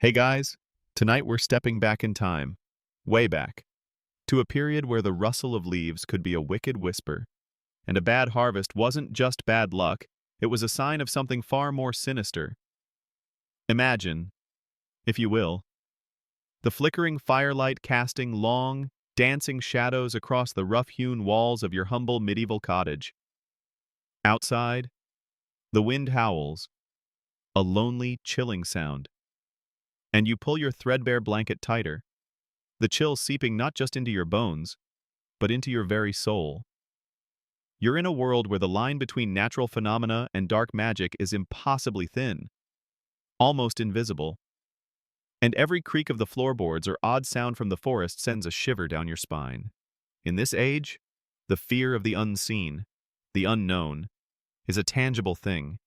Hey guys, tonight we're stepping back in time, way back, to a period where the rustle of leaves could be a wicked whisper, and a bad harvest wasn't just bad luck, it was a sign of something far more sinister. Imagine, if you will, the flickering firelight casting long, dancing shadows across the rough-hewn walls of your humble medieval cottage. Outside, the wind howls, a lonely, chilling sound, and you pull your threadbare blanket tighter, the chill seeping not just into your bones, but into your very soul. You're in a world where the line between natural phenomena and dark magic is impossibly thin, almost invisible, and every creak of the floorboards or odd sound from the forest sends a shiver down your spine. In this age, the fear of the unseen, the unknown, is a tangible thing,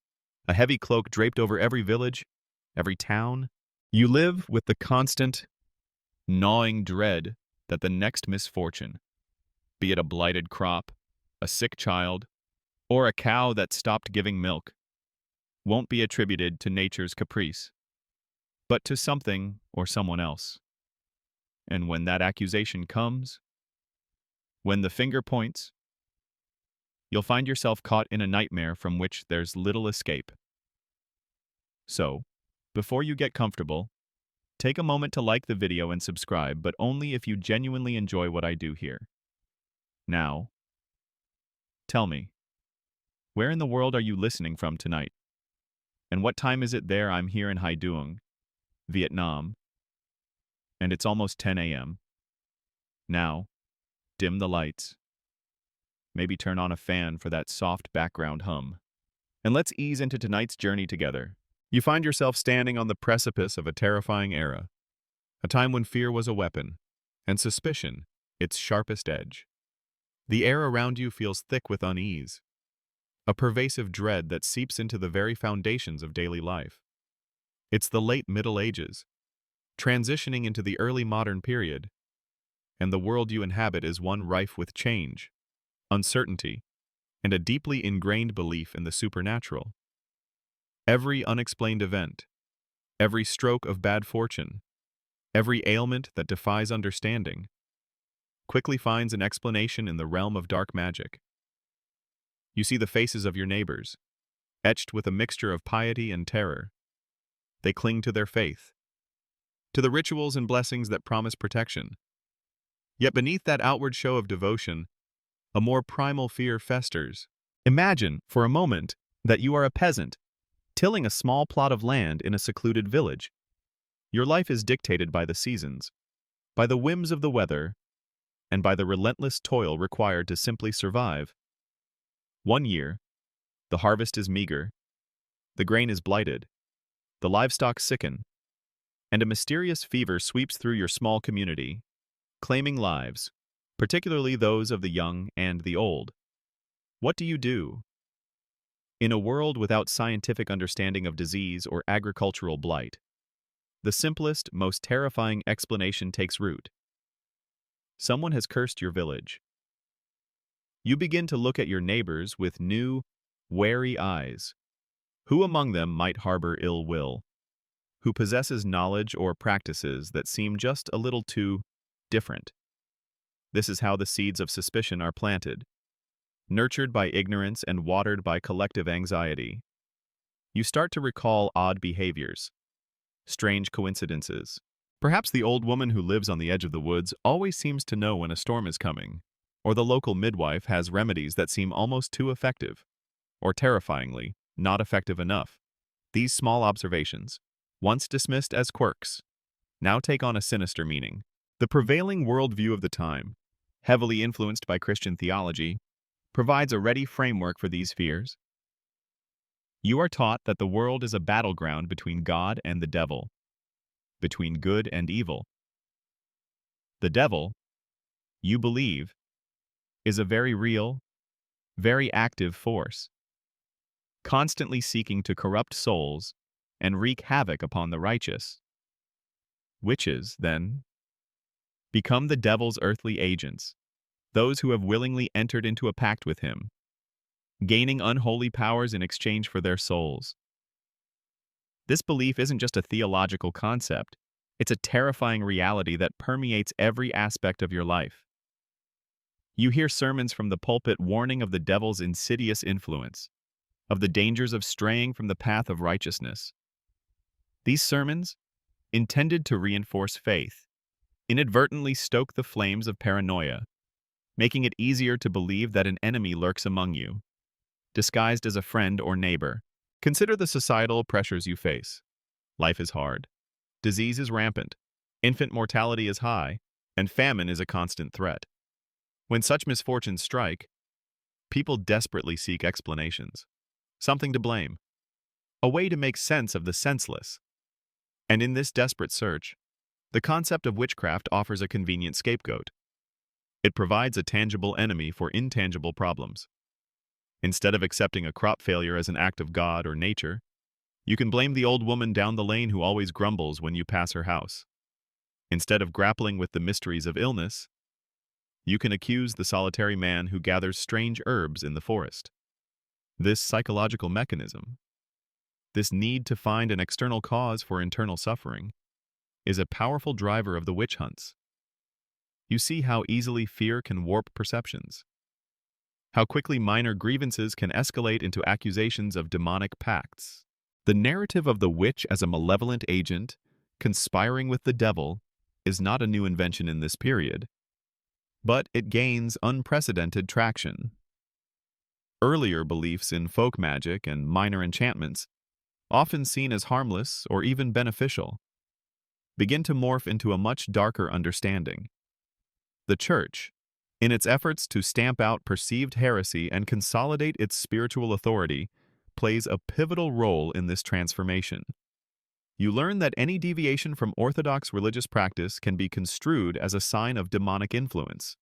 a heavy cloak draped over every village, every town. You live with the constant, gnawing dread that the next misfortune, be it a blighted crop, a sick child, or a cow that stopped giving milk, won't be attributed to nature's caprice, but to something or someone else. And when that accusation comes, when the finger points, you'll find yourself caught in a nightmare from which there's little escape. So, before you get comfortable, take a moment to like the video and subscribe, but only if you genuinely enjoy what I do here. Now, tell me, where in the world are you listening from tonight? And what time is it there? I'm here in Hai Duong, Vietnam, and it's almost 10 a.m. Now, dim the lights. Maybe turn on a fan for that soft background hum. And let's ease into tonight's journey together. You find yourself standing on the precipice of a terrifying era, a time when fear was a weapon, and suspicion its sharpest edge. The air around you feels thick with unease, a pervasive dread that seeps into the very foundations of daily life. It's the late Middle Ages, transitioning into the early modern period, and the world you inhabit is one rife with change, uncertainty, and a deeply ingrained belief in the supernatural. Every unexplained event, every stroke of bad fortune, every ailment that defies understanding, quickly finds an explanation in the realm of dark magic. You see the faces of your neighbors, etched with a mixture of piety and terror. They cling to their faith, to the rituals and blessings that promise protection. Yet beneath that outward show of devotion, a more primal fear festers. Imagine, for a moment, that you are a peasant, tilling a small plot of land in a secluded village. Your life is dictated by the seasons, by the whims of the weather, and by the relentless toil required to simply survive. One year, the harvest is meager, the grain is blighted, the livestock sicken, and a mysterious fever sweeps through your small community, claiming lives, particularly those of the young and the old. What do you do? In a world without scientific understanding of disease or agricultural blight, the simplest, most terrifying explanation takes root. Someone has cursed your village. You begin to look at your neighbors with new, wary eyes. Who among them might harbor ill will? Who possesses knowledge or practices that seem just a little too different? This is how the seeds of suspicion are planted, nurtured by ignorance and watered by collective anxiety. You start to recall odd behaviors, strange coincidences. Perhaps the old woman who lives on the edge of the woods always seems to know when a storm is coming, or the local midwife has remedies that seem almost too effective, or terrifyingly, not effective enough. These small observations, once dismissed as quirks, now take on a sinister meaning. The prevailing worldview of the time, heavily influenced by Christian theology, provides a ready framework for these fears. You are taught that the world is a battleground between God and the devil, between good and evil. The devil, you believe, is a very real, very active force, constantly seeking to corrupt souls and wreak havoc upon the righteous. Witches, then, become the devil's earthly agents, those who have willingly entered into a pact with him, gaining unholy powers in exchange for their souls. This belief isn't just a theological concept, it's a terrifying reality that permeates every aspect of your life. You hear sermons from the pulpit warning of the devil's insidious influence, of the dangers of straying from the path of righteousness. These sermons, intended to reinforce faith, inadvertently stoke the flames of paranoia, making it easier to believe that an enemy lurks among you, disguised as a friend or neighbor. Consider the societal pressures you face. Life is hard. Disease is rampant. Infant mortality is high, and famine is a constant threat. When such misfortunes strike, people desperately seek explanations, something to blame, a way to make sense of the senseless. And in this desperate search, the concept of witchcraft offers a convenient scapegoat. It provides a tangible enemy for intangible problems. Instead of accepting a crop failure as an act of God or nature, you can blame the old woman down the lane who always grumbles when you pass her house. Instead of grappling with the mysteries of illness, you can accuse the solitary man who gathers strange herbs in the forest. This psychological mechanism, this need to find an external cause for internal suffering, is a powerful driver of the witch hunts. You see how easily fear can warp perceptions, how quickly minor grievances can escalate into accusations of demonic pacts. The narrative of the witch as a malevolent agent, conspiring with the devil, is not a new invention in this period, but it gains unprecedented traction. Earlier beliefs in folk magic and minor enchantments, often seen as harmless or even beneficial, begin to morph into a much darker understanding. The Church, in its efforts to stamp out perceived heresy and consolidate its spiritual authority, plays a pivotal role in this transformation. You learn that any deviation from orthodox religious practice can be construed as a sign of demonic influence.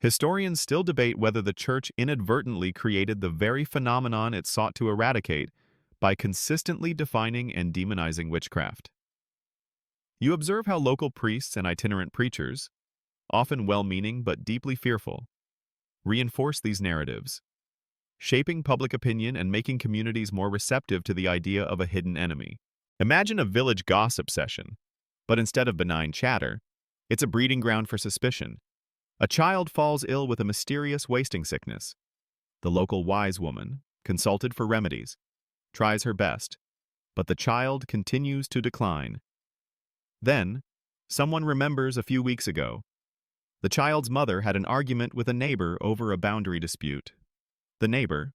Historians still debate whether the Church inadvertently created the very phenomenon it sought to eradicate by consistently defining and demonizing witchcraft. You observe how local priests and itinerant preachers, often well-meaning but deeply fearful, reinforce these narratives, shaping public opinion and making communities more receptive to the idea of a hidden enemy. Imagine a village gossip session, but instead of benign chatter, it's a breeding ground for suspicion. A child falls ill with a mysterious wasting sickness. The local wise woman, consulted for remedies, tries her best, but the child continues to decline. Then, someone remembers a few weeks ago. The child's mother had an argument with a neighbor over a boundary dispute. The neighbor,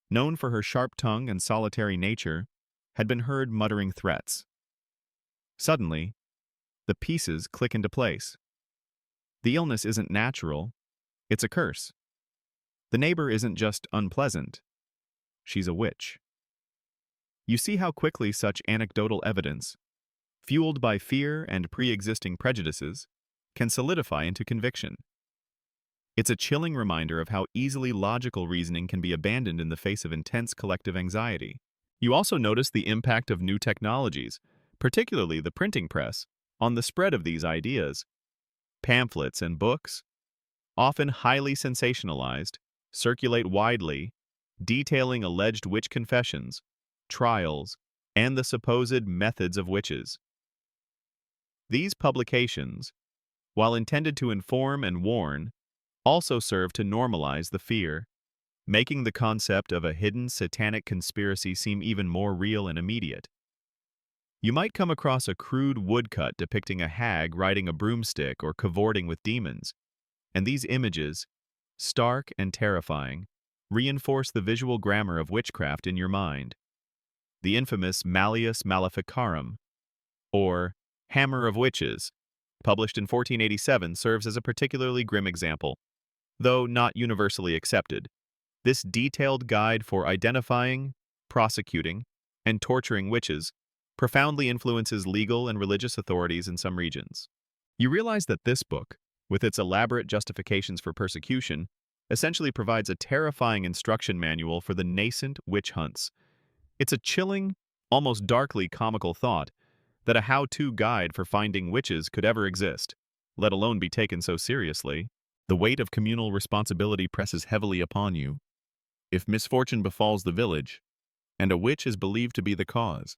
known for her sharp tongue and solitary nature, had been heard muttering threats. Suddenly, the pieces click into place. The illness isn't natural, it's a curse. The neighbor isn't just unpleasant, she's a witch. You see how quickly such anecdotal evidence, fueled by fear and pre-existing prejudices, can solidify into conviction. It's a chilling reminder of how easily logical reasoning can be abandoned in the face of intense collective anxiety. You also notice the impact of new technologies, particularly the printing press, on the spread of these ideas. Pamphlets and books, often highly sensationalized, circulate widely, detailing alleged witch confessions, trials, and the supposed methods of witches. These publications, while intended to inform and warn, also serve to normalize the fear, making the concept of a hidden satanic conspiracy seem even more real and immediate. You might come across a crude woodcut depicting a hag riding a broomstick or cavorting with demons, and these images, stark and terrifying, reinforce the visual grammar of witchcraft in your mind. The infamous Malleus Maleficarum, or Hammer of Witches, published in 1487, serves as a particularly grim example, though not universally accepted. This detailed guide for identifying, prosecuting, and torturing witches profoundly influences legal and religious authorities in some regions. You realize that this book, with its elaborate justifications for persecution, essentially provides a terrifying instruction manual for the nascent witch hunts. It's a chilling, almost darkly comical thought that a how-to guide for finding witches could ever exist, let alone be taken so seriously. The weight of communal responsibility presses heavily upon you. If misfortune befalls the village, and a witch is believed to be the cause,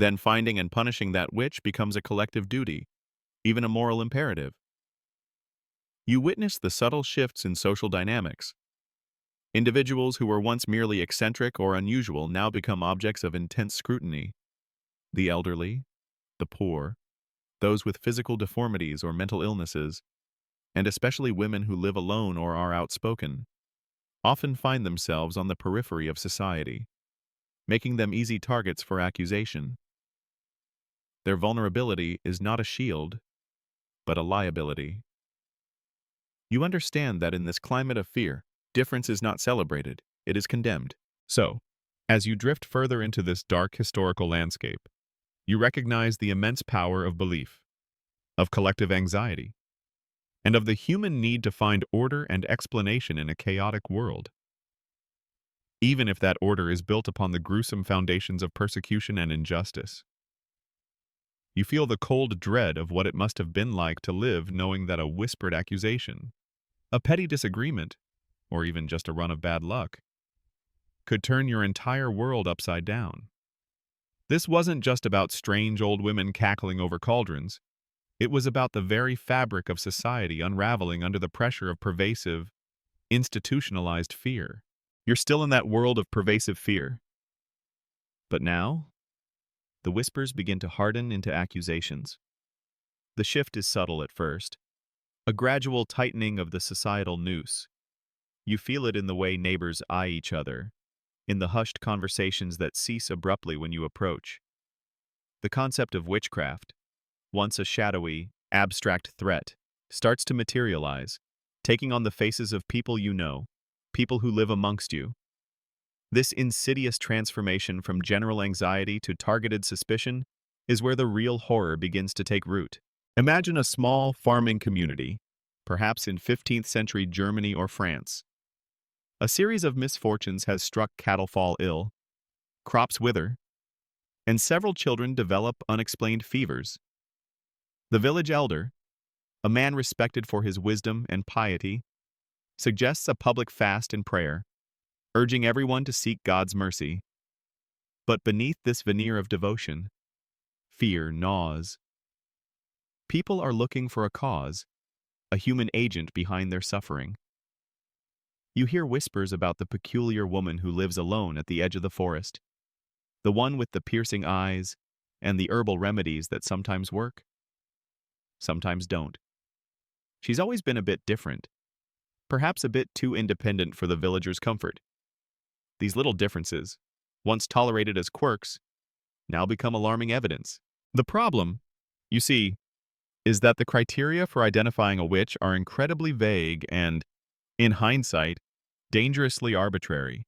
Then finding and punishing that witch becomes a collective duty, even a moral imperative. You witness the subtle shifts in social dynamics. Individuals who were once merely eccentric or unusual now become objects of intense scrutiny. The elderly, the poor, those with physical deformities or mental illnesses, and especially women who live alone or are outspoken, often find themselves on the periphery of society, making them easy targets for accusation. Their vulnerability is not a shield, but a liability. You understand that in this climate of fear, difference is not celebrated, it is condemned. So, as you drift further into this dark historical landscape, you recognize the immense power of belief, of collective anxiety, and of the human need to find order and explanation in a chaotic world. Even if that order is built upon the gruesome foundations of persecution and injustice. You feel the cold dread of what it must have been like to live knowing that a whispered accusation, a petty disagreement, or even just a run of bad luck, could turn your entire world upside down. This wasn't just about strange old women cackling over cauldrons. It was about the very fabric of society unraveling under the pressure of pervasive, institutionalized fear. You're still in that world of pervasive fear. But now, the whispers begin to harden into accusations. The shift is subtle at first, a gradual tightening of the societal noose. You feel it in the way neighbors eye each other, in the hushed conversations that cease abruptly when you approach. The concept of witchcraft, once a shadowy, abstract threat, starts to materialize, taking on the faces of people you know, people who live amongst you. This insidious transformation from general anxiety to targeted suspicion is where the real horror begins to take root. Imagine a small farming community, perhaps in 15th century Germany or France. A series of misfortunes has struck cattle fall ill, crops wither, and several children develop unexplained fevers. The village elder, a man respected for his wisdom and piety, suggests a public fast and prayer, urging everyone to seek God's mercy. But beneath this veneer of devotion, fear gnaws. People are looking for a cause, a human agent behind their suffering. You hear whispers about the peculiar woman who lives alone at the edge of the forest, the one with the piercing eyes and the herbal remedies that sometimes work, sometimes don't. She's always been a bit different, perhaps a bit too independent for the villagers' comfort. These little differences, once tolerated as quirks, now become alarming evidence. The problem, you see, is that the criteria for identifying a witch are incredibly vague and, in hindsight, dangerously arbitrary.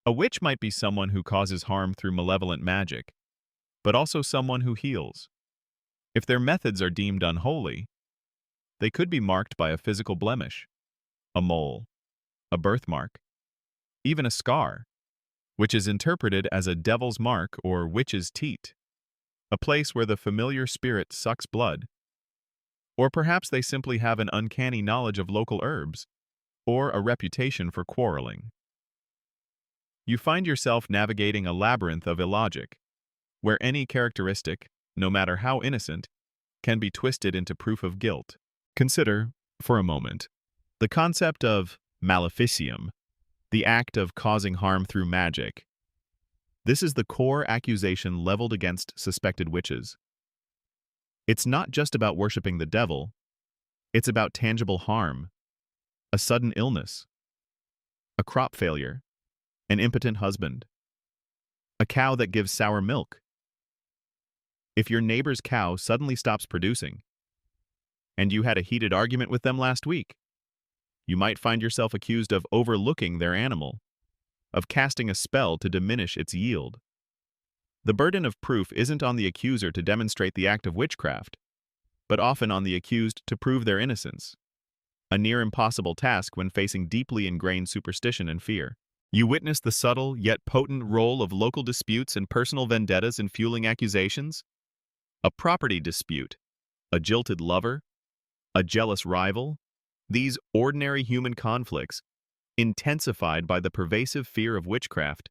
A witch might be someone who causes harm through malevolent magic, but also someone who heals. If their methods are deemed unholy, they could be marked by a physical blemish, a mole, a birthmark, even a scar, which is interpreted as a devil's mark or witch's teat, a place where the familiar spirit sucks blood. Or perhaps they simply have an uncanny knowledge of local herbs, or a reputation for quarreling. You find yourself navigating a labyrinth of illogic, where any characteristic, no matter how innocent, can be twisted into proof of guilt. Consider, for a moment, the concept of maleficium, the act of causing harm through magic. This is the core accusation leveled against suspected witches. It's not just about worshiping the devil, it's about tangible harm, a sudden illness, a crop failure, an impotent husband, a cow that gives sour milk. If your neighbor's cow suddenly stops producing, and you had a heated argument with them last week, you might find yourself accused of overlooking their animal, of casting a spell to diminish its yield. The burden of proof isn't on the accuser to demonstrate the act of witchcraft, but often on the accused to prove their innocence, a near impossible task when facing deeply ingrained superstition and fear. You witness the subtle yet potent role of local disputes and personal vendettas in fueling accusations. A property dispute, a jilted lover, a jealous rival, these ordinary human conflicts, intensified by the pervasive fear of witchcraft,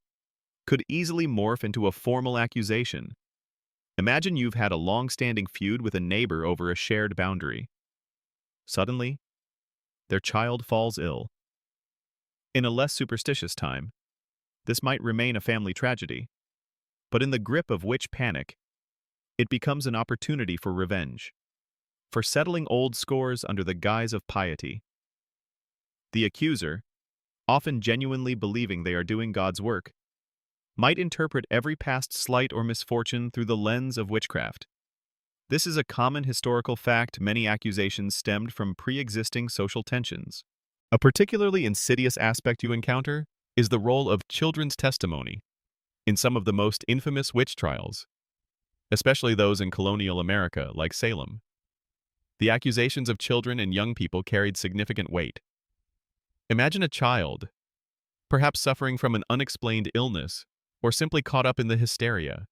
could easily morph into a formal accusation. Imagine you've had a long-standing feud with a neighbor over a shared boundary. Suddenly, their child falls ill. In a less superstitious time, this might remain a family tragedy, but in the grip of witch panic, it becomes an opportunity for revenge, for settling old scores under the guise of piety. The accuser, often genuinely believing they are doing God's work, might interpret every past slight or misfortune through the lens of witchcraft. This is a common historical fact. Many accusations stemmed from pre-existing social tensions. A particularly insidious aspect you encounter is the role of children's testimony in some of the most infamous witch trials, especially those in colonial America like Salem. The accusations of children and young people carried significant weight. Imagine a child, perhaps suffering from an unexplained illness or simply caught up in the hysteria,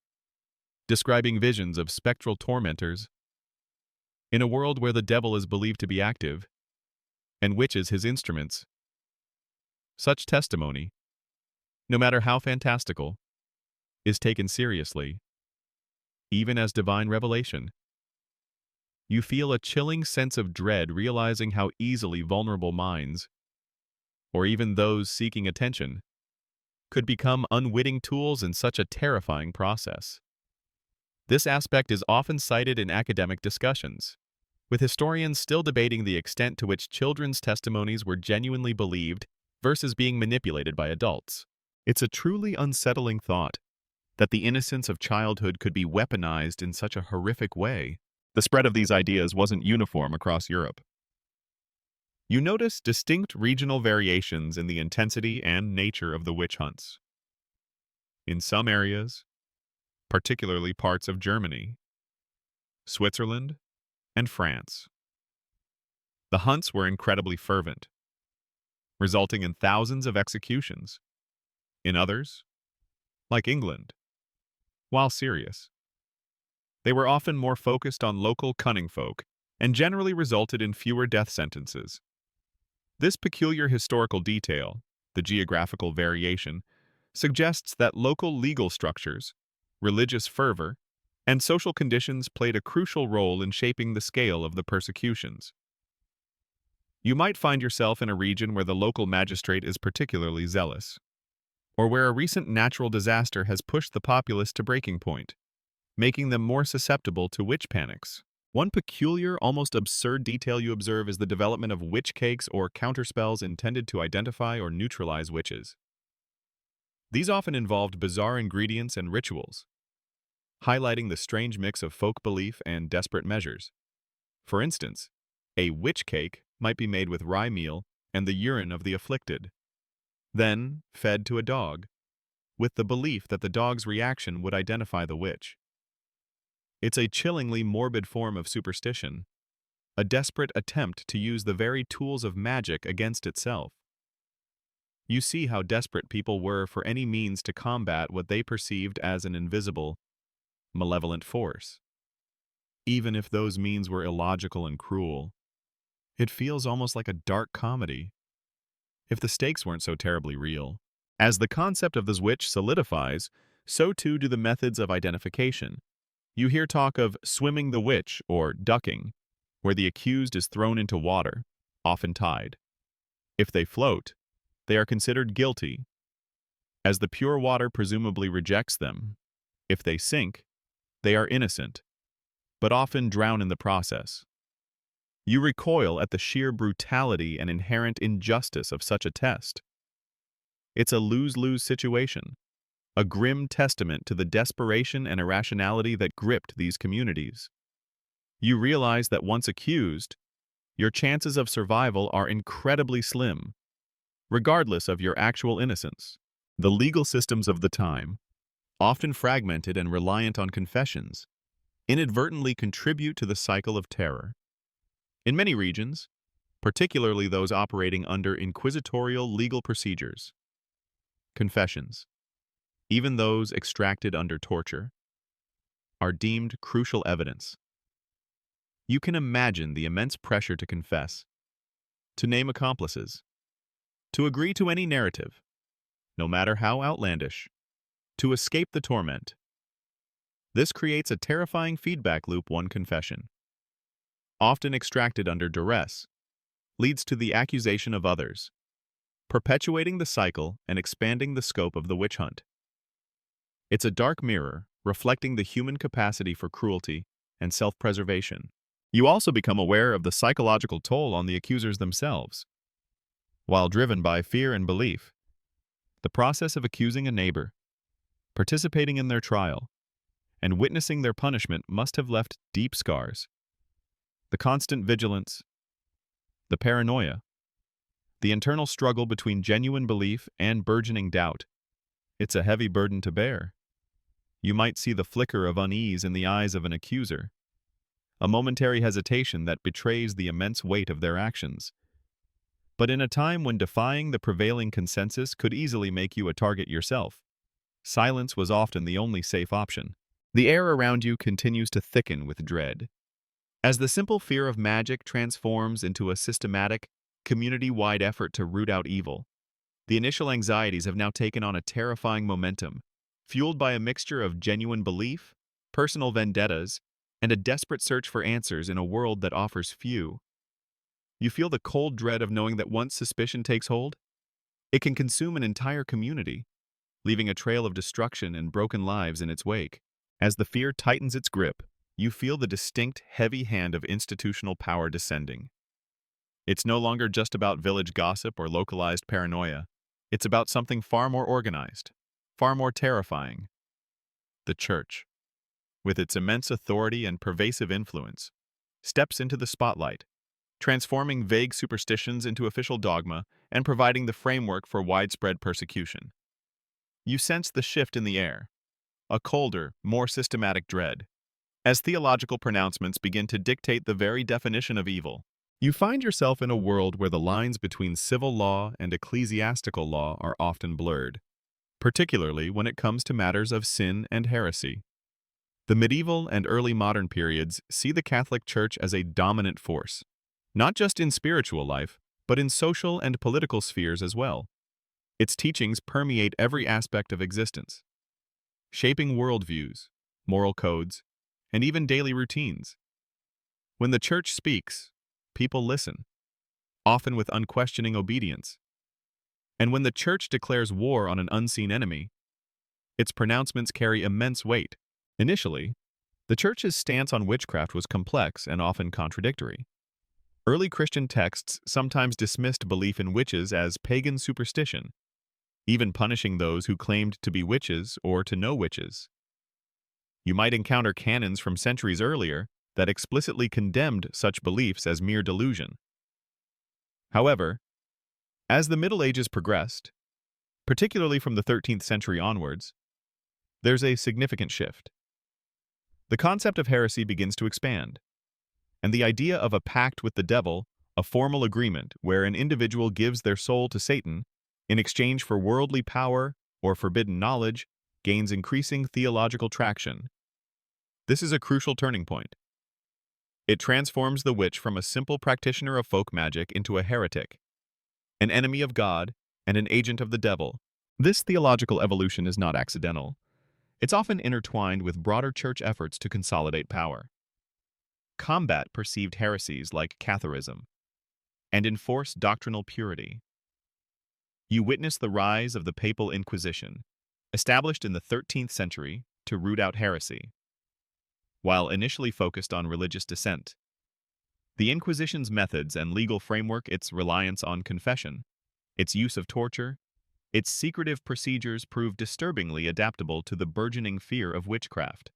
describing visions of spectral tormentors. In a world where the devil is believed to be active, and witches his instruments, such testimony, no matter how fantastical, is taken seriously, even as divine revelation. You feel a chilling sense of dread realizing how easily vulnerable minds, or even those seeking attention, could become unwitting tools in such a terrifying process. This aspect is often cited in academic discussions, with historians still debating the extent to which children's testimonies were genuinely believed versus being manipulated by adults. It's a truly unsettling thought that the innocence of childhood could be weaponized in such a horrific way. The spread of these ideas wasn't uniform across Europe. You notice distinct regional variations in the intensity and nature of the witch hunts. In some areas, particularly parts of Germany, Switzerland, and France, the hunts were incredibly fervent, resulting in thousands of executions. In others, like England, while serious, they were often more focused on local cunning folk and generally resulted in fewer death sentences. This peculiar historical detail, the geographical variation, suggests that local legal structures, religious fervor, and social conditions played a crucial role in shaping the scale of the persecutions. You might find yourself in a region where the local magistrate is particularly zealous, or where a recent natural disaster has pushed the populace to breaking point, making them more susceptible to witch panics. One peculiar, almost absurd detail you observe is the development of witch cakes or counterspells intended to identify or neutralize witches. These often involved bizarre ingredients and rituals, highlighting the strange mix of folk belief and desperate measures. For instance, a witch cake might be made with rye meal and the urine of the afflicted, then fed to a dog, with the belief that the dog's reaction would identify the witch. It's a chillingly morbid form of superstition, a desperate attempt to use the very tools of magic against itself. You see how desperate people were for any means to combat what they perceived as an invisible, malevolent force. Even if those means were illogical and cruel, it feels almost like a dark comedy, if the stakes weren't so terribly real. As the concept of the witch solidifies, so too do the methods of identification. You hear talk of swimming the witch or ducking, where the accused is thrown into water, often tied. If they float, they are considered guilty, as the pure water presumably rejects them. If they sink, they are innocent, but often drown in the process. You recoil at the sheer brutality and inherent injustice of such a test. It's a lose-lose situation, a grim testament to the desperation and irrationality that gripped these communities. You realize that once accused, your chances of survival are incredibly slim, regardless of your actual innocence. The legal systems of the time, often fragmented and reliant on confessions, inadvertently contribute to the cycle of terror. In many regions, particularly those operating under inquisitorial legal procedures, confessions, even those extracted under torture, are deemed crucial evidence. You can imagine the immense pressure to confess, to name accomplices, to agree to any narrative, no matter how outlandish. to escape the torment. This creates a terrifying feedback loop. One confession, often extracted under duress, leads to the accusation of others, perpetuating the cycle and expanding the scope of the witch hunt. It's a dark mirror, reflecting the human capacity for cruelty and self-preservation. You also become aware of the psychological toll on the accusers themselves. While driven by fear and belief, the process of accusing a neighbor, participating in their trial, and witnessing their punishment must have left deep scars. The constant vigilance, the paranoia, the internal struggle between genuine belief and burgeoning doubt. It's a heavy burden to bear. You might see the flicker of unease in the eyes of an accuser, a momentary hesitation that betrays the immense weight of their actions. But in a time when defying the prevailing consensus could easily make you a target yourself, silence was often the only safe option. The air around you continues to thicken with dread. As the simple fear of magic transforms into a systematic, community-wide effort to root out evil, the initial anxieties have now taken on a terrifying momentum, fueled by a mixture of genuine belief, personal vendettas, and a desperate search for answers in a world that offers few. You feel the cold dread of knowing that once suspicion takes hold, it can consume an entire community, leaving a trail of destruction and broken lives in its wake. As the fear tightens its grip, you feel the distinct, heavy hand of institutional power descending. It's no longer just about village gossip or localized paranoia. It's about something far more organized, far more terrifying. The church, with its immense authority and pervasive influence, steps into the spotlight, transforming vague superstitions into official dogma and providing the framework for widespread persecution. You sense the shift in the air, a colder, more systematic dread. As theological pronouncements begin to dictate the very definition of evil, you find yourself in a world where the lines between civil law and ecclesiastical law are often blurred, particularly when it comes to matters of sin and heresy. The medieval and early modern periods see the Catholic Church as a dominant force, not just in spiritual life, but in social and political spheres as well. Its teachings permeate every aspect of existence, shaping worldviews, moral codes, and even daily routines. When the church speaks, people listen, often with unquestioning obedience. And when the church declares war on an unseen enemy, its pronouncements carry immense weight. Initially, the church's stance on witchcraft was complex and often contradictory. Early Christian texts sometimes dismissed belief in witches as pagan superstition, even punishing those who claimed to be witches or to know witches. You might encounter canons from centuries earlier that explicitly condemned such beliefs as mere delusion. However, as the Middle Ages progressed, particularly from the 13th century onwards, there's a significant shift. The concept of heresy begins to expand, and the idea of a pact with the devil, a formal agreement where an individual gives their soul to Satan in exchange for worldly power or forbidden knowledge, gains increasing theological traction. This is a crucial turning point. It transforms the witch from a simple practitioner of folk magic into a heretic, an enemy of God and an agent of the devil. This theological evolution is not accidental. It's often intertwined with broader church efforts to consolidate power, combat perceived heresies like Catharism, and enforce doctrinal purity. You witness the rise of the Papal Inquisition, established in the 13th century to root out heresy. While initially focused on religious dissent, the Inquisition's methods and legal framework, its reliance on confession, its use of torture, its secretive procedures proved disturbingly adaptable to the burgeoning fear of witchcraft.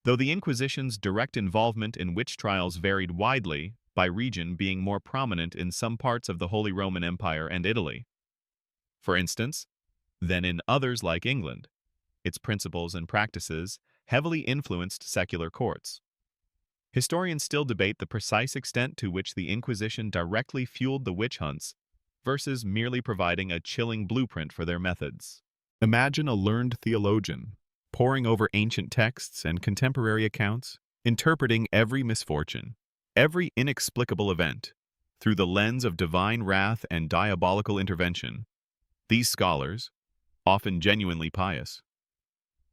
Though the Inquisition's direct involvement in witch trials varied widely, by region being more prominent in some parts of the Holy Roman Empire and Italy, for instance, than in others like England, its principles and practices heavily influenced secular courts. Historians still debate the precise extent to which the Inquisition directly fueled the witch hunts versus merely providing a chilling blueprint for their methods. Imagine a learned theologian poring over ancient texts and contemporary accounts, interpreting every misfortune, every inexplicable event, through the lens of divine wrath and diabolical intervention. These scholars, often genuinely pious,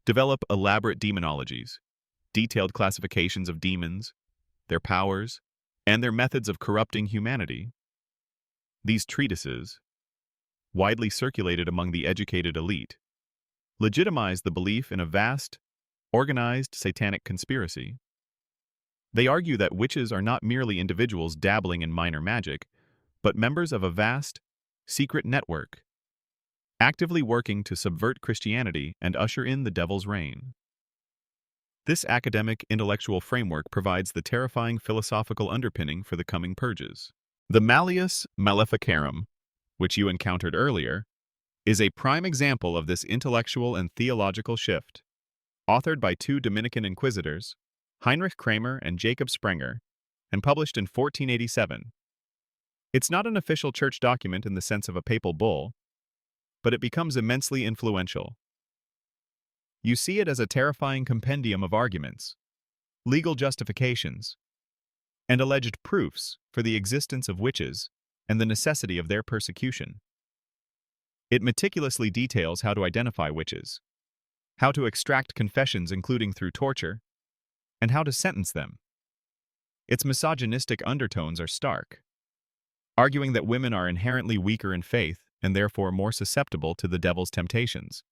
develop elaborate demonologies, detailed classifications of demons, their powers, and their methods of corrupting humanity. These treatises, widely circulated among the educated elite, legitimize the belief in a vast, organized satanic conspiracy. They argue that witches are not merely individuals dabbling in minor magic, but members of a vast, secret network, actively working to subvert Christianity and usher in the devil's reign. This academic intellectual framework provides the terrifying philosophical underpinning for the coming purges. The Malleus Maleficarum, which you encountered earlier, is a prime example of this intellectual and theological shift. Authored by two Dominican inquisitors, Heinrich Kramer and Jacob Sprenger, and published in 1487. It's not an official church document in the sense of a papal bull, but it becomes immensely influential. You see it as a terrifying compendium of arguments, legal justifications, and alleged proofs for the existence of witches and the necessity of their persecution. It meticulously details how to identify witches, how to extract confessions including through torture, and how to sentence them. Its misogynistic undertones are stark, arguing that women are inherently weaker in faith and therefore more susceptible to the devil's temptations.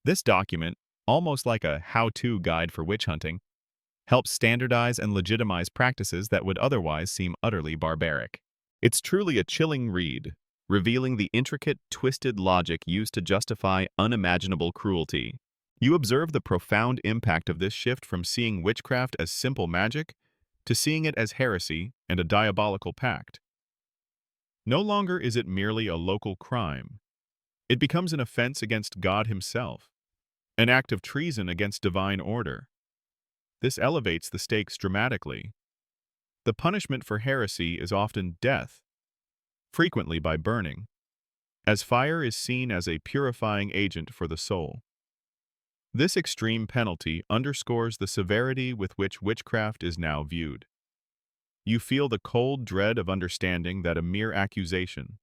This document, almost like a how-to guide for witch hunting, helps standardize and legitimize practices that would otherwise seem utterly barbaric. It's truly a chilling read, revealing the intricate, twisted logic used to justify unimaginable cruelty. You observe the profound impact of this shift from seeing witchcraft as simple magic to seeing it as heresy and a diabolical pact. No longer is it merely a local crime. It becomes an offense against God himself, an act of treason against divine order. This elevates the stakes dramatically. The punishment for heresy is often death, frequently by burning, as fire is seen as a purifying agent for the soul. This extreme penalty underscores the severity with which witchcraft is now viewed. You feel the cold dread of understanding that a mere accusation,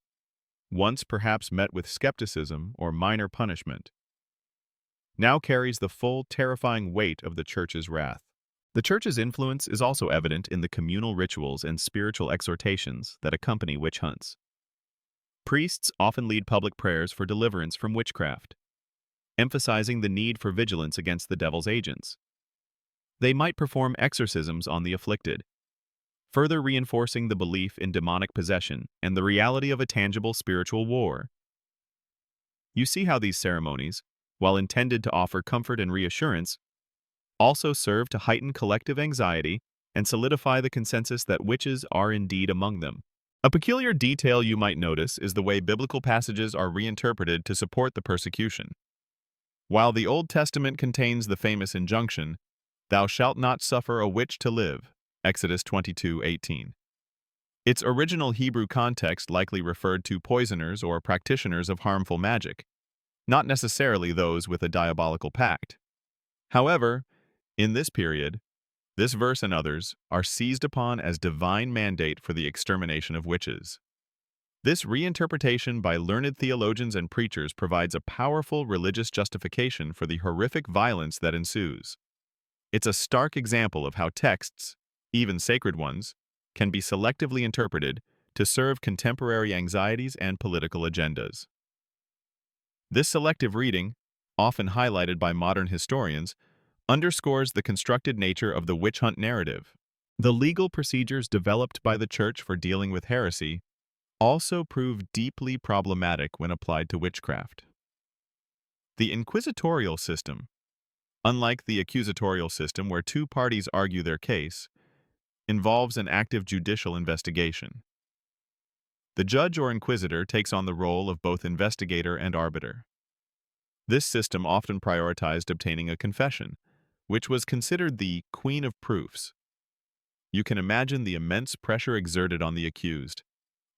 once perhaps met with skepticism or minor punishment, now carries the full, terrifying weight of the Church's wrath. The Church's influence is also evident in the communal rituals and spiritual exhortations that accompany witch hunts. Priests often lead public prayers for deliverance from witchcraft, emphasizing the need for vigilance against the devil's agents. They might perform exorcisms on the afflicted, further reinforcing the belief in demonic possession and the reality of a tangible spiritual war. You see how these ceremonies, while intended to offer comfort and reassurance, also serve to heighten collective anxiety and solidify the consensus that witches are indeed among them. A peculiar detail you might notice is the way biblical passages are reinterpreted to support the persecution. While the Old Testament contains the famous injunction, "Thou shalt not suffer a witch to live," Exodus 22:18. Its original Hebrew context likely referred to poisoners or practitioners of harmful magic, not necessarily those with a diabolical pact. However, in this period, this verse and others are seized upon as divine mandate for the extermination of witches. This reinterpretation by learned theologians and preachers provides a powerful religious justification for the horrific violence that ensues. It's a stark example of how texts, even sacred ones, can be selectively interpreted to serve contemporary anxieties and political agendas. This selective reading, often highlighted by modern historians, underscores the constructed nature of the witch hunt narrative. The legal procedures developed by the Church for dealing with heresy also prove deeply problematic when applied to witchcraft. The inquisitorial system, unlike the accusatorial system where two parties argue their case, involves an active judicial investigation. The judge or inquisitor takes on the role of both investigator and arbiter. This system often prioritized obtaining a confession, which was considered the queen of proofs. You can imagine the immense pressure exerted on the accused.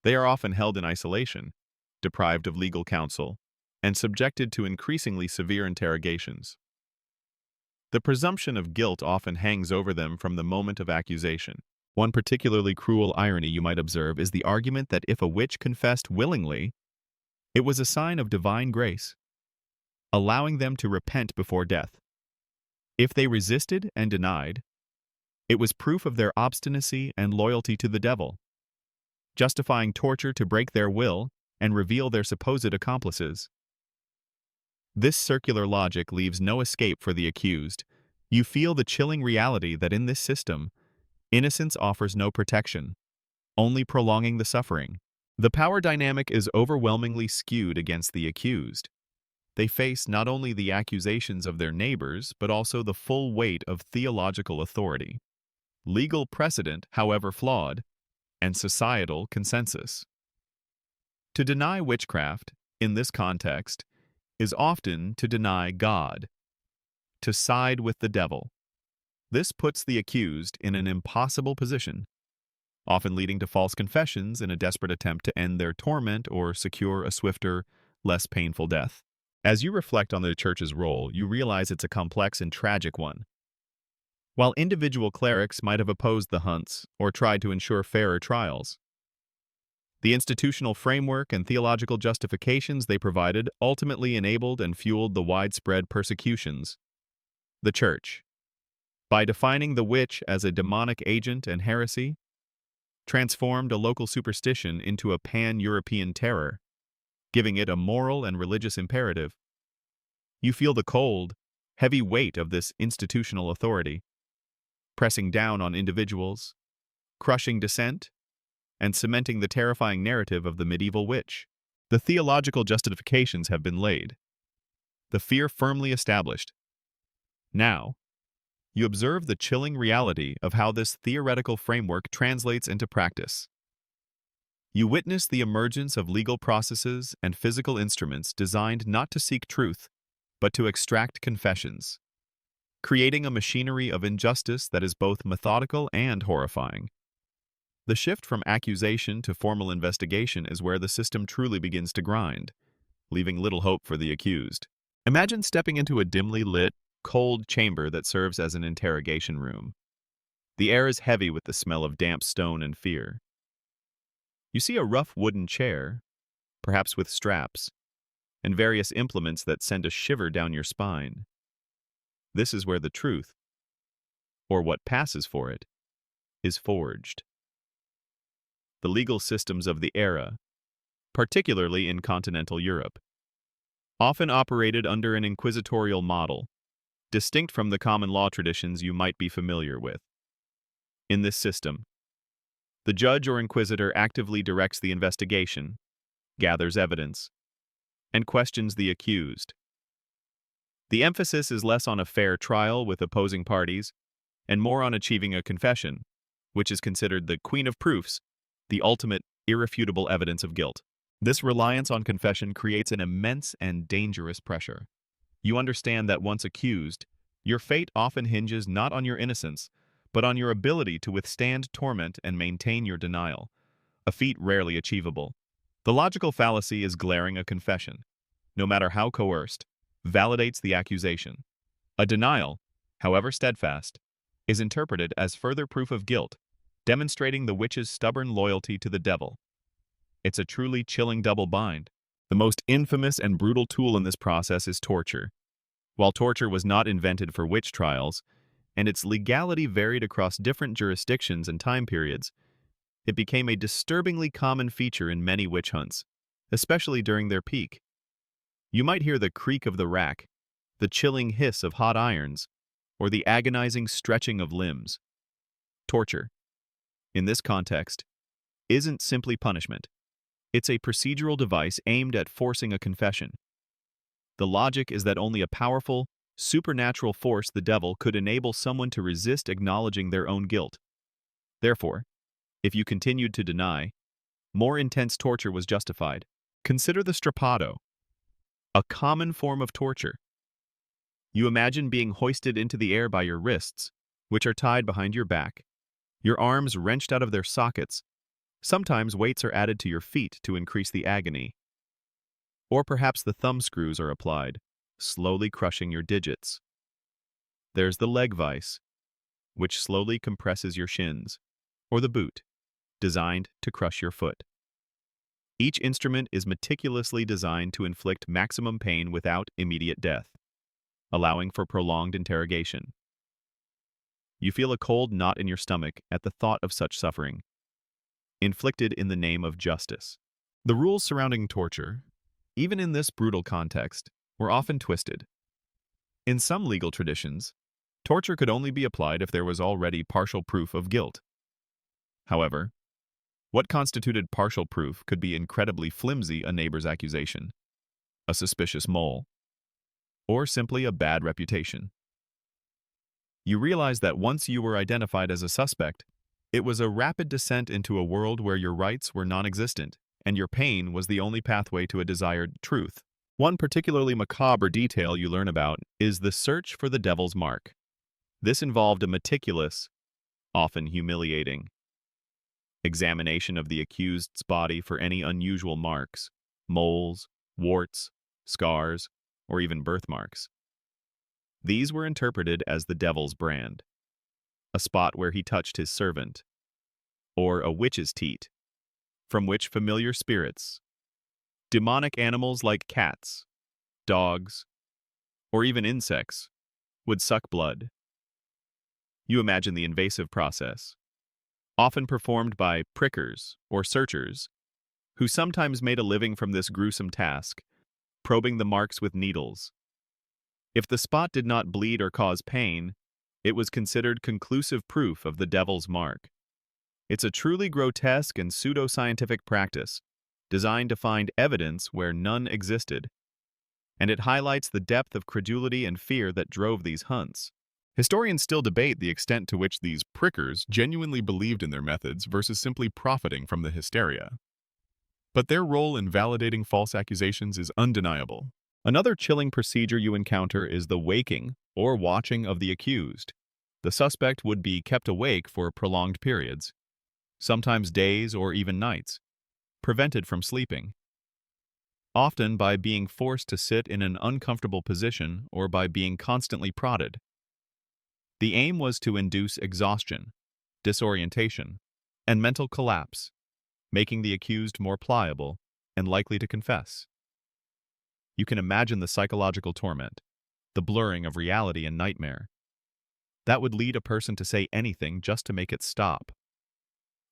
They are often held in isolation, deprived of legal counsel, and subjected to increasingly severe interrogations. The presumption of guilt often hangs over them from the moment of accusation. One particularly cruel irony you might observe is the argument that if a witch confessed willingly, it was a sign of divine grace. allowing them to repent before death. If they resisted and denied, it was proof of their obstinacy and loyalty to the devil, justifying torture to break their will and reveal their supposed accomplices. This circular logic leaves no escape for the accused. You feel the chilling reality that in this system, innocence offers no protection, only prolonging the suffering. The power dynamic is overwhelmingly skewed against the accused. They face not only the accusations of their neighbors, but also the full weight of theological authority, legal precedent, however flawed, and societal consensus. To deny witchcraft, in this context, is often to deny God, to side with the devil. This puts the accused in an impossible position, often leading to false confessions in a desperate attempt to end their torment or secure a swifter, less painful death. As you reflect on the church's role, you realize it's a complex and tragic one. While individual clerics might have opposed the hunts or tried to ensure fairer trials, the institutional framework and theological justifications they provided ultimately enabled and fueled the widespread persecutions. The Church, by defining the witch as a demonic agent and heresy, transformed a local superstition into a pan-European terror, giving it a moral and religious imperative. You feel the cold, heavy weight of this institutional authority, pressing down on individuals, crushing dissent, and cementing the terrifying narrative of the medieval witch. The theological justifications have been laid, the fear firmly established. Now, you observe the chilling reality of how this theoretical framework translates into practice. You witness the emergence of legal processes and physical instruments designed not to seek truth, but to extract confessions, creating a machinery of injustice that is both methodical and horrifying. The shift from accusation to formal investigation is where the system truly begins to grind, leaving little hope for the accused. Imagine stepping into a dimly lit, cold chamber that serves as an interrogation room. The air is heavy with the smell of damp stone and fear. You see a rough wooden chair, perhaps with straps, and various implements that send a shiver down your spine. This is where the truth, or what passes for it, is forged. The legal systems of the era, particularly in continental Europe, often operated under an inquisitorial model, distinct from the common law traditions you might be familiar with. In this system, the judge or inquisitor actively directs the investigation, gathers evidence, and questions the accused. The emphasis is less on a fair trial with opposing parties and more on achieving a confession, which is considered the queen of proofs, the ultimate, irrefutable evidence of guilt. This reliance on confession creates an immense and dangerous pressure. You understand that once accused, your fate often hinges not on your innocence, but on your ability to withstand torment and maintain your denial, a feat rarely achievable. The logical fallacy is glaring: a confession, no matter how coerced, validates the accusation. A denial, however steadfast, is interpreted as further proof of guilt, demonstrating the witch's stubborn loyalty to the devil. It's a truly chilling double bind. The most infamous and brutal tool in this process is torture. While torture was not invented for witch trials, and its legality varied across different jurisdictions and time periods, it became a disturbingly common feature in many witch hunts, especially during their peak. You might hear the creak of the rack, the chilling hiss of hot irons, or the agonizing stretching of limbs. Torture, in this context, isn't simply punishment. It's a procedural device aimed at forcing a confession. The logic is that only a powerful, supernatural force, the devil, could enable someone to resist acknowledging their own guilt. Therefore, if you continued to deny, more intense torture was justified. Consider the strappado, a common form of torture. You imagine being hoisted into the air by your wrists, which are tied behind your back, your arms wrenched out of their sockets. Sometimes weights are added to your feet to increase the agony. Or perhaps the thumb screws are applied, slowly crushing your digits. There's the leg vise, which slowly compresses your shins, or the boot, designed to crush your foot. Each instrument is meticulously designed to inflict maximum pain without immediate death, allowing for prolonged interrogation. You feel a cold knot in your stomach at the thought of such suffering, inflicted in the name of justice. The rules surrounding torture, even in this brutal context, were often twisted. In some legal traditions, torture could only be applied if there was already partial proof of guilt. However, what constituted partial proof could be incredibly flimsy: a neighbor's accusation, a suspicious mole, or simply a bad reputation. You realize that once you were identified as a suspect, it was a rapid descent into a world where your rights were non-existent, and your pain was the only pathway to a desired truth. One particularly macabre detail you learn about is the search for the devil's mark. This involved a meticulous, often humiliating, examination of the accused's body for any unusual marks, moles, warts, scars, or even birthmarks. These were interpreted as the devil's brand, a spot where he touched his servant, or a witch's teat, from which familiar spirits, demonic animals like cats, dogs, or even insects, would suck blood. You imagine the invasive process, often performed by prickers or searchers, who sometimes made a living from this gruesome task, probing the marks with needles. If the spot did not bleed or cause pain, it was considered conclusive proof of the devil's mark. It's a truly grotesque and pseudo-scientific practice, designed to find evidence where none existed, and it highlights the depth of credulity and fear that drove these hunts. Historians still debate the extent to which these prickers genuinely believed in their methods versus simply profiting from the hysteria. But their role in validating false accusations is undeniable. Another chilling procedure you encounter is the waking or watching of the accused. The suspect would be kept awake for prolonged periods, sometimes days or even nights, prevented from sleeping, often by being forced to sit in an uncomfortable position or by being constantly prodded. The aim was to induce exhaustion, disorientation, and mental collapse, making the accused more pliable and likely to confess. You can imagine the psychological torment, the blurring of reality and nightmare. That would lead a person to say anything just to make it stop.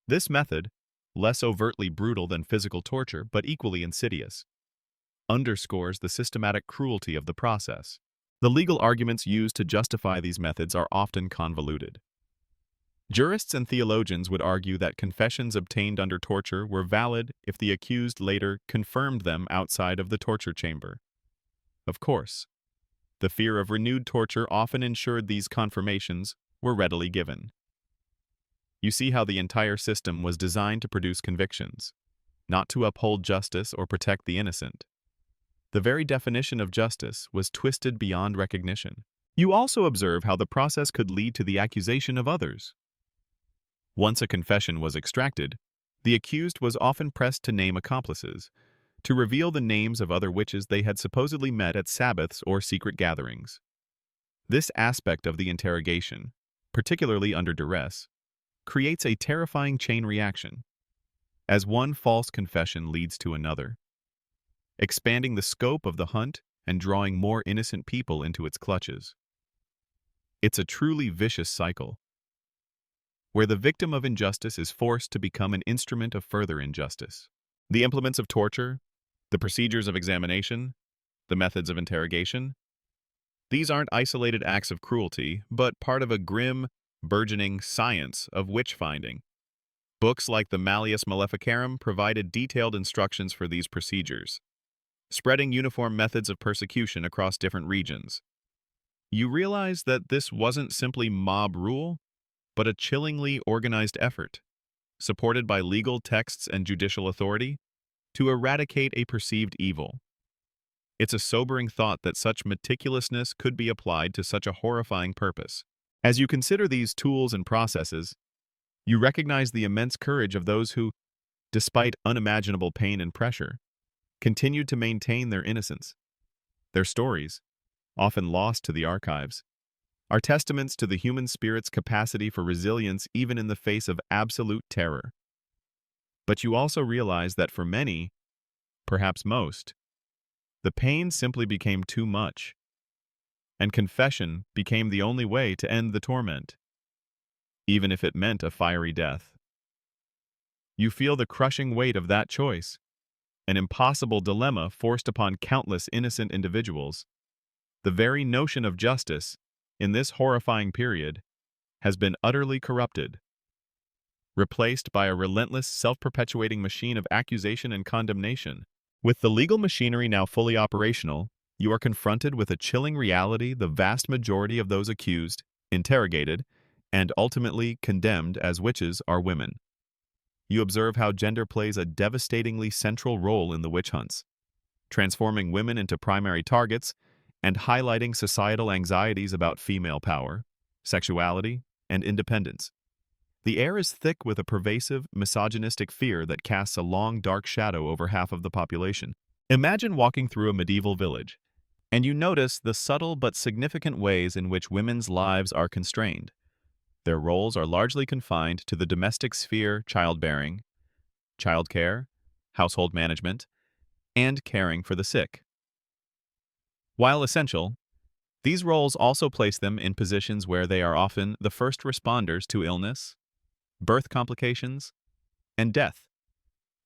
This method, less overtly brutal than physical torture but equally insidious, underscores the systematic cruelty of the process. The legal arguments used to justify these methods are often convoluted. Jurists and theologians would argue that confessions obtained under torture were valid if the accused later confirmed them outside of the torture chamber. Of course, the fear of renewed torture often ensured these confirmations were readily given. You see how the entire system was designed to produce convictions, not to uphold justice or protect the innocent. The very definition of justice was twisted beyond recognition. You also observe how the process could lead to the accusation of others. Once a confession was extracted, the accused was often pressed to name accomplices, to reveal the names of other witches they had supposedly met at Sabbaths or secret gatherings. This aspect of the interrogation, particularly under duress, creates a terrifying chain reaction, as one false confession leads to another, expanding the scope of the hunt and drawing more innocent people into its clutches. It's a truly vicious cycle, where the victim of injustice is forced to become an instrument of further injustice. The implements of torture, the procedures of examination, the methods of interrogation, these aren't isolated acts of cruelty, but part of a grim, burgeoning science of witch-finding. Books like the Malleus Maleficarum provided detailed instructions for these procedures, spreading uniform methods of persecution across different regions. You realize that this wasn't simply mob rule, but a chillingly organized effort, supported by legal texts and judicial authority, to eradicate a perceived evil. It's a sobering thought that such meticulousness could be applied to such a horrifying purpose. As you consider these tools and processes, you recognize the immense courage of those who, despite unimaginable pain and pressure, continued to maintain their innocence. Their stories, often lost to the archives, are testaments to the human spirit's capacity for resilience even in the face of absolute terror. But you also realize that for many, perhaps most, the pain simply became too much, and confession became the only way to end the torment, even if it meant a fiery death. You feel the crushing weight of that choice, an impossible dilemma forced upon countless innocent individuals. The very notion of justice, in this horrifying period, has been utterly corrupted, replaced by a relentless, self-perpetuating machine of accusation and condemnation. With the legal machinery now fully operational, you are confronted with a chilling reality: the vast majority of those accused, interrogated, and ultimately condemned as witches are women. You observe how gender plays a devastatingly central role in the witch hunts, transforming women into primary targets and highlighting societal anxieties about female power, sexuality, and independence. The air is thick with a pervasive, misogynistic fear that casts a long, dark shadow over half of the population. Imagine walking through a medieval village, and you notice the subtle but significant ways in which women's lives are constrained. Their roles are largely confined to the domestic sphere: childbearing, childcare, household management, and caring for the sick. While essential, these roles also place them in positions where they are often the first responders to illness, birth complications, and death,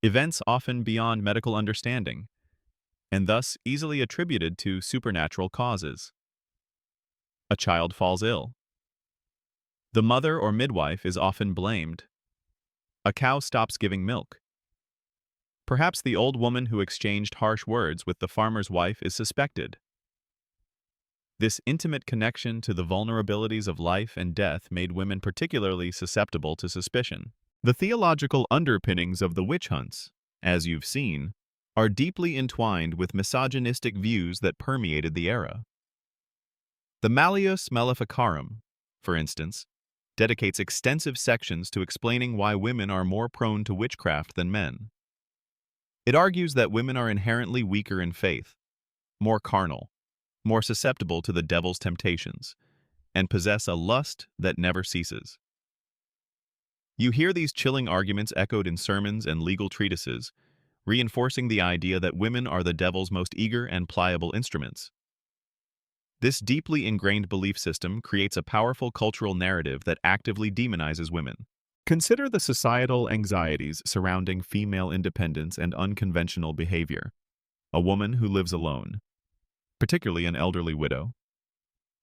events often beyond medical understanding, and thus easily attributed to supernatural causes. A child falls ill. The mother or midwife is often blamed. A cow stops giving milk. Perhaps the old woman who exchanged harsh words with the farmer's wife is suspected. This intimate connection to the vulnerabilities of life and death made women particularly susceptible to suspicion. The theological underpinnings of the witch hunts, as you've seen, are deeply entwined with misogynistic views that permeated the era. The Malleus Maleficarum, for instance, dedicates extensive sections to explaining why women are more prone to witchcraft than men. It argues that women are inherently weaker in faith, more carnal, more susceptible to the devil's temptations, and possess a lust that never ceases. You hear these chilling arguments echoed in sermons and legal treatises, reinforcing the idea that women are the devil's most eager and pliable instruments. This deeply ingrained belief system creates a powerful cultural narrative that actively demonizes women. Consider the societal anxieties surrounding female independence and unconventional behavior. A woman who lives alone, particularly an elderly widow,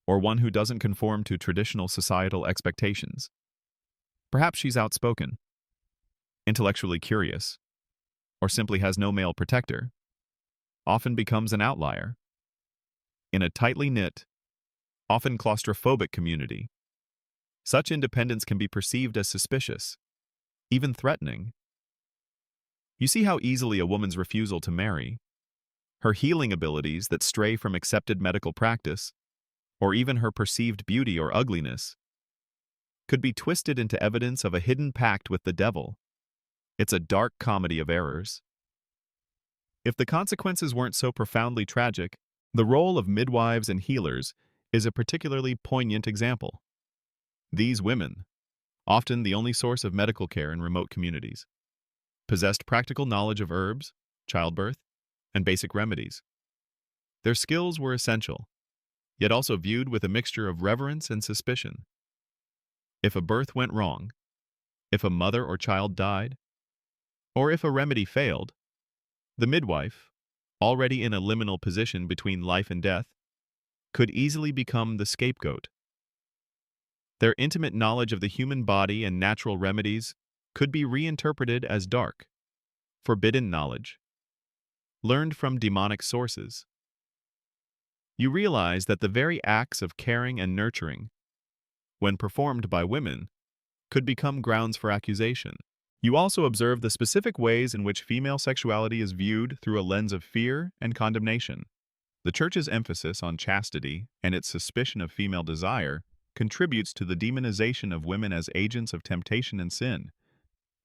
or one who doesn't conform to traditional societal expectations. Perhaps she's outspoken, intellectually curious, or simply has no male protector, often becomes an outlier. In a tightly knit, often claustrophobic community, such independence can be perceived as suspicious, even threatening. You see how easily a woman's refusal to marry, her healing abilities that stray from accepted medical practice, or even her perceived beauty or ugliness, could be twisted into evidence of a hidden pact with the devil. It's a dark comedy of errors. If the consequences weren't so profoundly tragic, the role of midwives and healers is a particularly poignant example. These women, often the only source of medical care in remote communities, possessed practical knowledge of herbs, childbirth, and basic remedies. Their skills were essential, yet also viewed with a mixture of reverence and suspicion. If a birth went wrong, if a mother or child died, or if a remedy failed, the midwife, already in a liminal position between life and death, could easily become the scapegoat. Their intimate knowledge of the human body and natural remedies could be reinterpreted as dark, forbidden knowledge, learned from demonic sources. You realize that the very acts of caring and nurturing, when performed by women, could become grounds for accusation. You also observe the specific ways in which female sexuality is viewed through a lens of fear and condemnation. The Church's emphasis on chastity and its suspicion of female desire contributes to the demonization of women as agents of temptation and sin.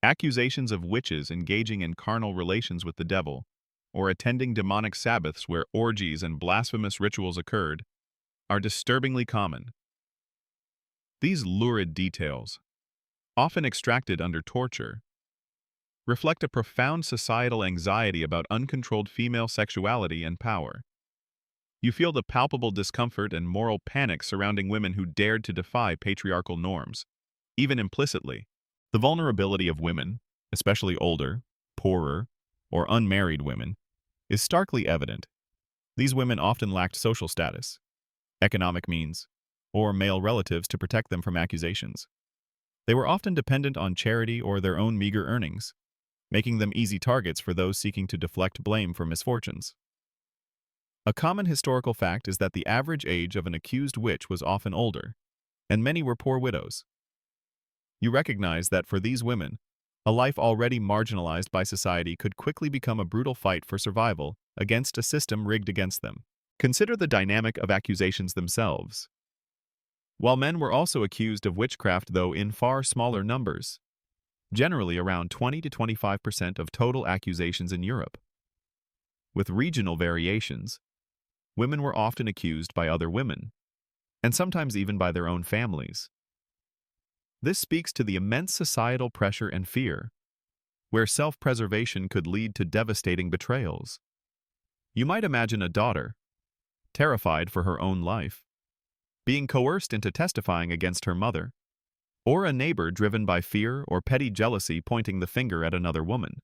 Accusations of witches engaging in carnal relations with the devil, or attending demonic Sabbaths where orgies and blasphemous rituals occurred, are disturbingly common. These lurid details, often extracted under torture, reflect a profound societal anxiety about uncontrolled female sexuality and power. You feel the palpable discomfort and moral panic surrounding women who dared to defy patriarchal norms, even implicitly. The vulnerability of women, especially older, poorer, or unmarried women, is starkly evident. These women often lacked social status, economic means, or male relatives to protect them from accusations. They were often dependent on charity or their own meager earnings, making them easy targets for those seeking to deflect blame for misfortunes. A common historical fact is that the average age of an accused witch was often older, and many were poor widows. You recognize that for these women, a life already marginalized by society could quickly become a brutal fight for survival against a system rigged against them. Consider the dynamic of accusations themselves. While men were also accused of witchcraft, though in far smaller numbers, generally around 20 to 25% of total accusations in Europe. With regional variations, women were often accused by other women, and sometimes even by their own families. This speaks to the immense societal pressure and fear, where self-preservation could lead to devastating betrayals. You might imagine a daughter, terrified for her own life, being coerced into testifying against her mother, or a neighbor driven by fear or petty jealousy pointing the finger at another woman.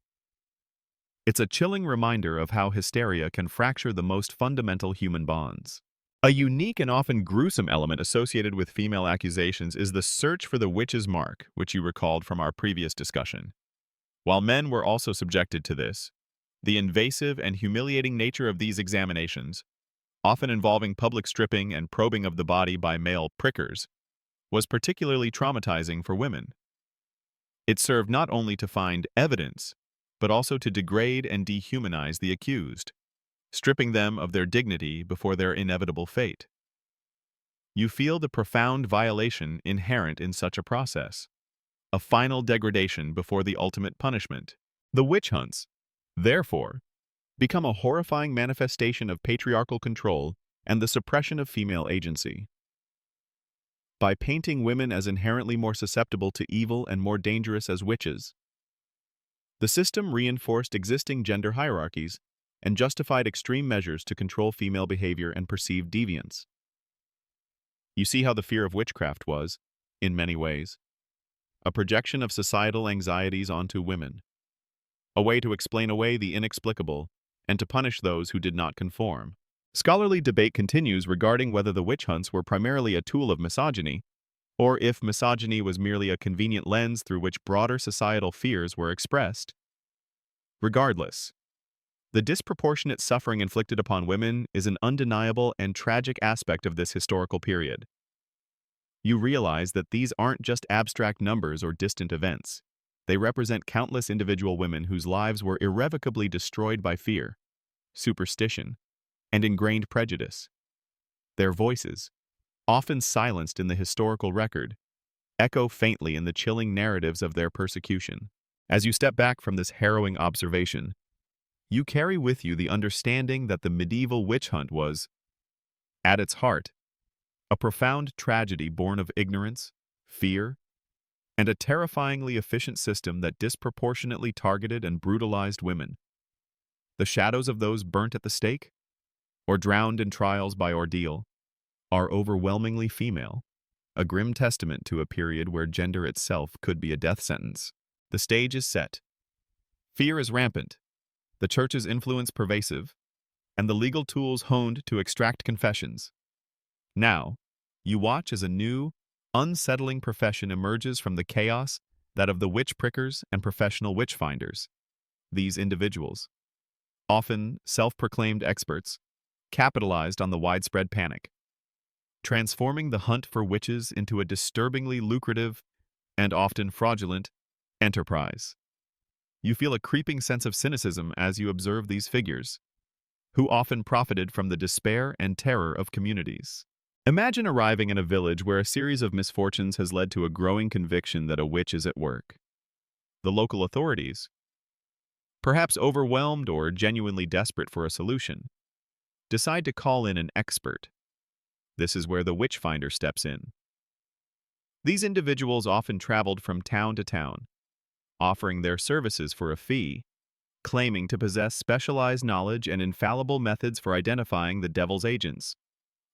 It's a chilling reminder of how hysteria can fracture the most fundamental human bonds. A unique and often gruesome element associated with female accusations is the search for the witch's mark, which you recalled from our previous discussion. While men were also subjected to this, the invasive and humiliating nature of these examinations, often involving public stripping and probing of the body by male prickers, was particularly traumatizing for women. It served not only to find evidence, but also to degrade and dehumanize the accused, stripping them of their dignity before their inevitable fate. You feel the profound violation inherent in such a process, a final degradation before the ultimate punishment. The witch hunts, therefore, become a horrifying manifestation of patriarchal control and the suppression of female agency. By painting women as inherently more susceptible to evil and more dangerous as witches, the system reinforced existing gender hierarchies and justified extreme measures to control female behavior and perceived deviance. You see how the fear of witchcraft was, in many ways, a projection of societal anxieties onto women, a way to explain away the inexplicable and to punish those who did not conform. Scholarly debate continues regarding whether the witch hunts were primarily a tool of misogyny, or if misogyny was merely a convenient lens through which broader societal fears were expressed. Regardless, the disproportionate suffering inflicted upon women is an undeniable and tragic aspect of this historical period. You realize that these aren't just abstract numbers or distant events. They represent countless individual women whose lives were irrevocably destroyed by fear, superstition, and ingrained prejudice. Their voices, often silenced in the historical record, echo faintly in the chilling narratives of their persecution. As you step back from this harrowing observation, you carry with you the understanding that the medieval witch hunt was, at its heart, a profound tragedy born of ignorance, fear, and a terrifyingly efficient system that disproportionately targeted and brutalized women. The shadows of those burnt at the stake, or drowned in trials by ordeal, are overwhelmingly female, a grim testament to a period where gender itself could be a death sentence. The stage is set. Fear is rampant, the church's influence pervasive, and the legal tools honed to extract confessions. Now, you watch as a new, unsettling profession emerges from the chaos that of the witch prickers and professional witch finders. These individuals, often self-proclaimed experts, capitalized on the widespread panic, transforming the hunt for witches into a disturbingly lucrative and often fraudulent enterprise. You feel a creeping sense of cynicism as you observe these figures, who often profited from the despair and terror of communities. Imagine arriving in a village where a series of misfortunes has led to a growing conviction that a witch is at work. The local authorities, perhaps overwhelmed or genuinely desperate for a solution, decide to call in an expert. This is where the witch finder steps in. These individuals often traveled from town to town, offering their services for a fee, claiming to possess specialized knowledge and infallible methods for identifying the devil's agents.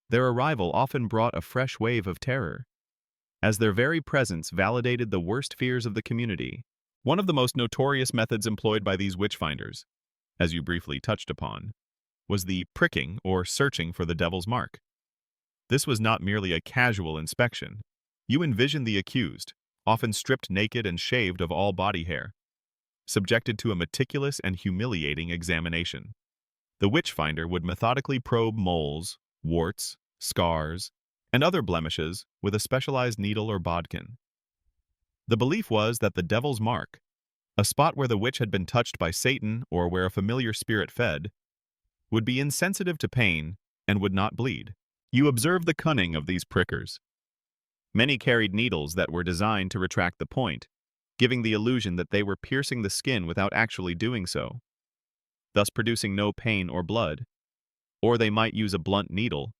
Their arrival often brought a fresh wave of terror, as their very presence validated the worst fears of the community. One of the most notorious methods employed by these witch-finders, as you briefly touched upon, was the pricking or searching for the devil's mark. This was not merely a casual inspection. You envision the accused, often stripped naked and shaved of all body hair, subjected to a meticulous and humiliating examination. The witch-finder would methodically probe moles, warts, scars, and other blemishes with a specialized needle or bodkin. The belief was that the devil's mark, a spot where the witch had been touched by Satan or where a familiar spirit fed, would be insensitive to pain and would not bleed. You observe the cunning of these prickers. Many carried needles that were designed to retract the point, giving the illusion that they were piercing the skin without actually doing so, thus producing no pain or blood. Or they might use a blunt needle,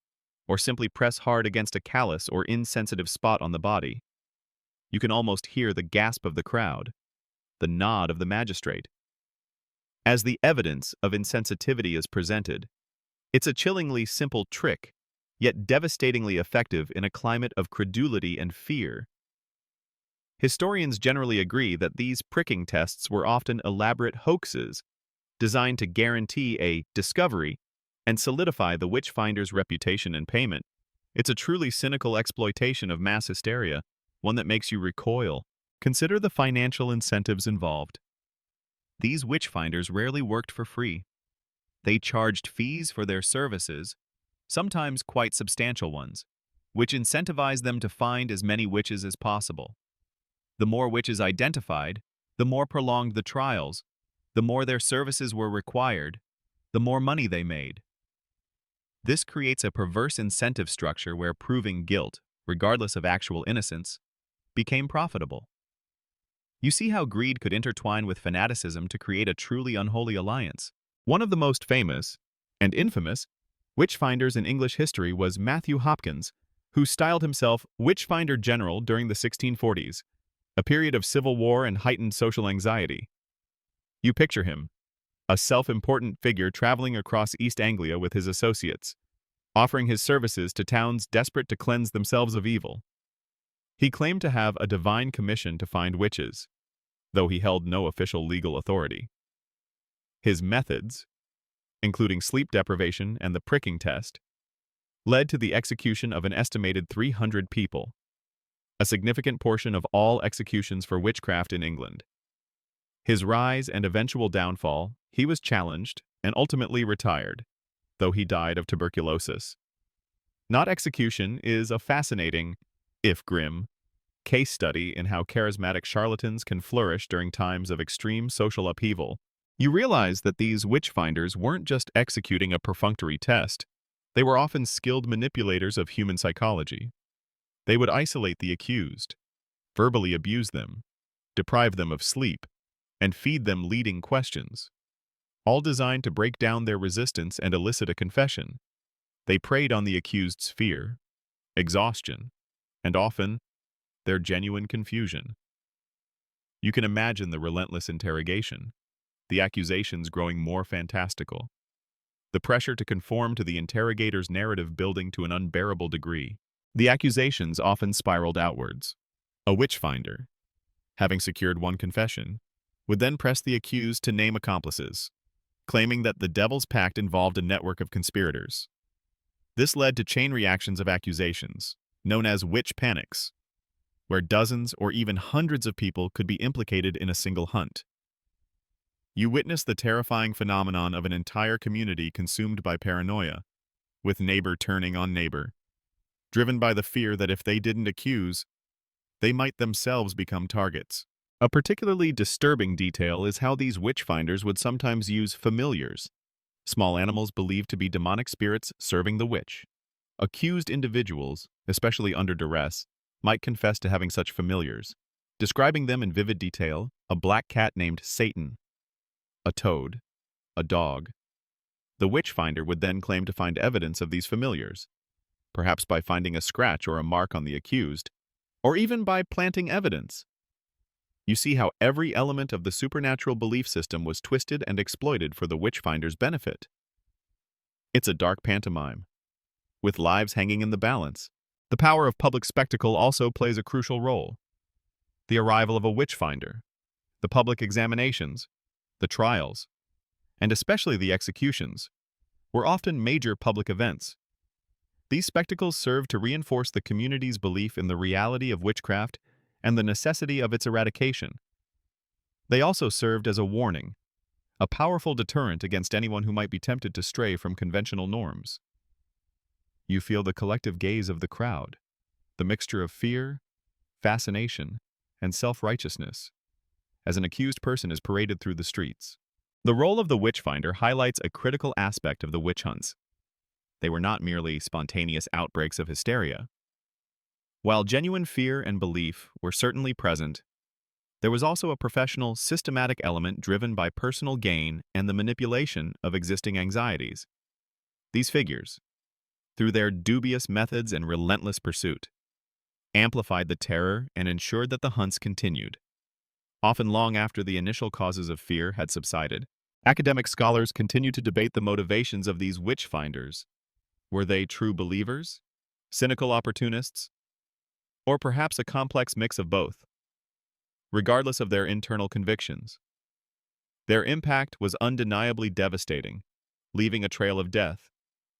or simply press hard against a callous or insensitive spot on the body. You can almost hear the gasp of the crowd, the nod of the magistrate. As the evidence of insensitivity is presented, it's a chillingly simple trick, yet devastatingly effective in a climate of credulity and fear. Historians generally agree that these pricking tests were often elaborate hoaxes designed to guarantee a discovery and solidify the witch-finder's reputation and payment. It's a truly cynical exploitation of mass hysteria, one that makes you recoil. Consider the financial incentives involved. These witch-finders rarely worked for free. They charged fees for their services, sometimes quite substantial ones, which incentivized them to find as many witches as possible. The more witches identified, the more prolonged the trials, the more their services were required, the more money they made. This creates a perverse incentive structure where proving guilt, regardless of actual innocence, became profitable. You see how greed could intertwine with fanaticism to create a truly unholy alliance. One of the most famous, and infamous, witch-finders in English history was Matthew Hopkins, who styled himself Witch-finder General during the 1640s, a period of civil war and heightened social anxiety. You picture him, a self-important figure traveling across East Anglia with his associates, offering his services to towns desperate to cleanse themselves of evil. He claimed to have a divine commission to find witches, though he held no official legal authority. His methods, including sleep deprivation and the pricking test, led to the execution of an estimated 300 people, a significant portion of all executions for witchcraft in England. His rise and eventual downfall, he was challenged and ultimately retired, though he died of tuberculosis. Not execution is a fascinating, if grim, case study in how charismatic charlatans can flourish during times of extreme social upheaval. You realize that these witch-finders weren't just executing a perfunctory test. They were often skilled manipulators of human psychology. They would isolate the accused, verbally abuse them, deprive them of sleep, and feed them leading questions, all designed to break down their resistance and elicit a confession. They preyed on the accused's fear, exhaustion, and often, their genuine confusion. You can imagine the relentless interrogation, the accusations growing more fantastical, the pressure to conform to the interrogator's narrative building to an unbearable degree. The accusations often spiraled outwards. A witch-finder, having secured one confession, would then press the accused to name accomplices, claiming that the devil's pact involved a network of conspirators. This led to chain reactions of accusations, known as witch panics, where dozens or even hundreds of people could be implicated in a single hunt. You witness the terrifying phenomenon of an entire community consumed by paranoia, with neighbor turning on neighbor, driven by the fear that if they didn't accuse, they might themselves become targets. A particularly disturbing detail is how these witch-finders would sometimes use familiars, small animals believed to be demonic spirits serving the witch. Accused individuals, especially under duress, might confess to having such familiars, describing them in vivid detail: a black cat named Satan, a toad, a dog. The witch-finder would then claim to find evidence of these familiars, perhaps by finding a scratch or a mark on the accused, or even by planting evidence. You see how every element of the supernatural belief system was twisted and exploited for the witchfinder's benefit. It's a dark pantomime, with lives hanging in the balance. The power of public spectacle also plays a crucial role. The arrival of a witchfinder, the public examinations, the trials, and especially the executions, were often major public events. These spectacles served to reinforce the community's belief in the reality of witchcraft and the necessity of its eradication. They also served as a warning, a powerful deterrent against anyone who might be tempted to stray from conventional norms. You feel the collective gaze of the crowd, the mixture of fear, fascination, and self-righteousness, as an accused person is paraded through the streets. The role of the witchfinder highlights a critical aspect of the witch hunts. They were not merely spontaneous outbreaks of hysteria. While genuine fear and belief were certainly present, there was also a professional, systematic element driven by personal gain and the manipulation of existing anxieties. These figures, through their dubious methods and relentless pursuit, amplified the terror and ensured that the hunts continued, often long after the initial causes of fear had subsided. Academic scholars continue to debate the motivations of these witch-finders. Were they true believers, cynical opportunists, or perhaps a complex mix of both? Regardless of their internal convictions, their impact was undeniably devastating, leaving a trail of death,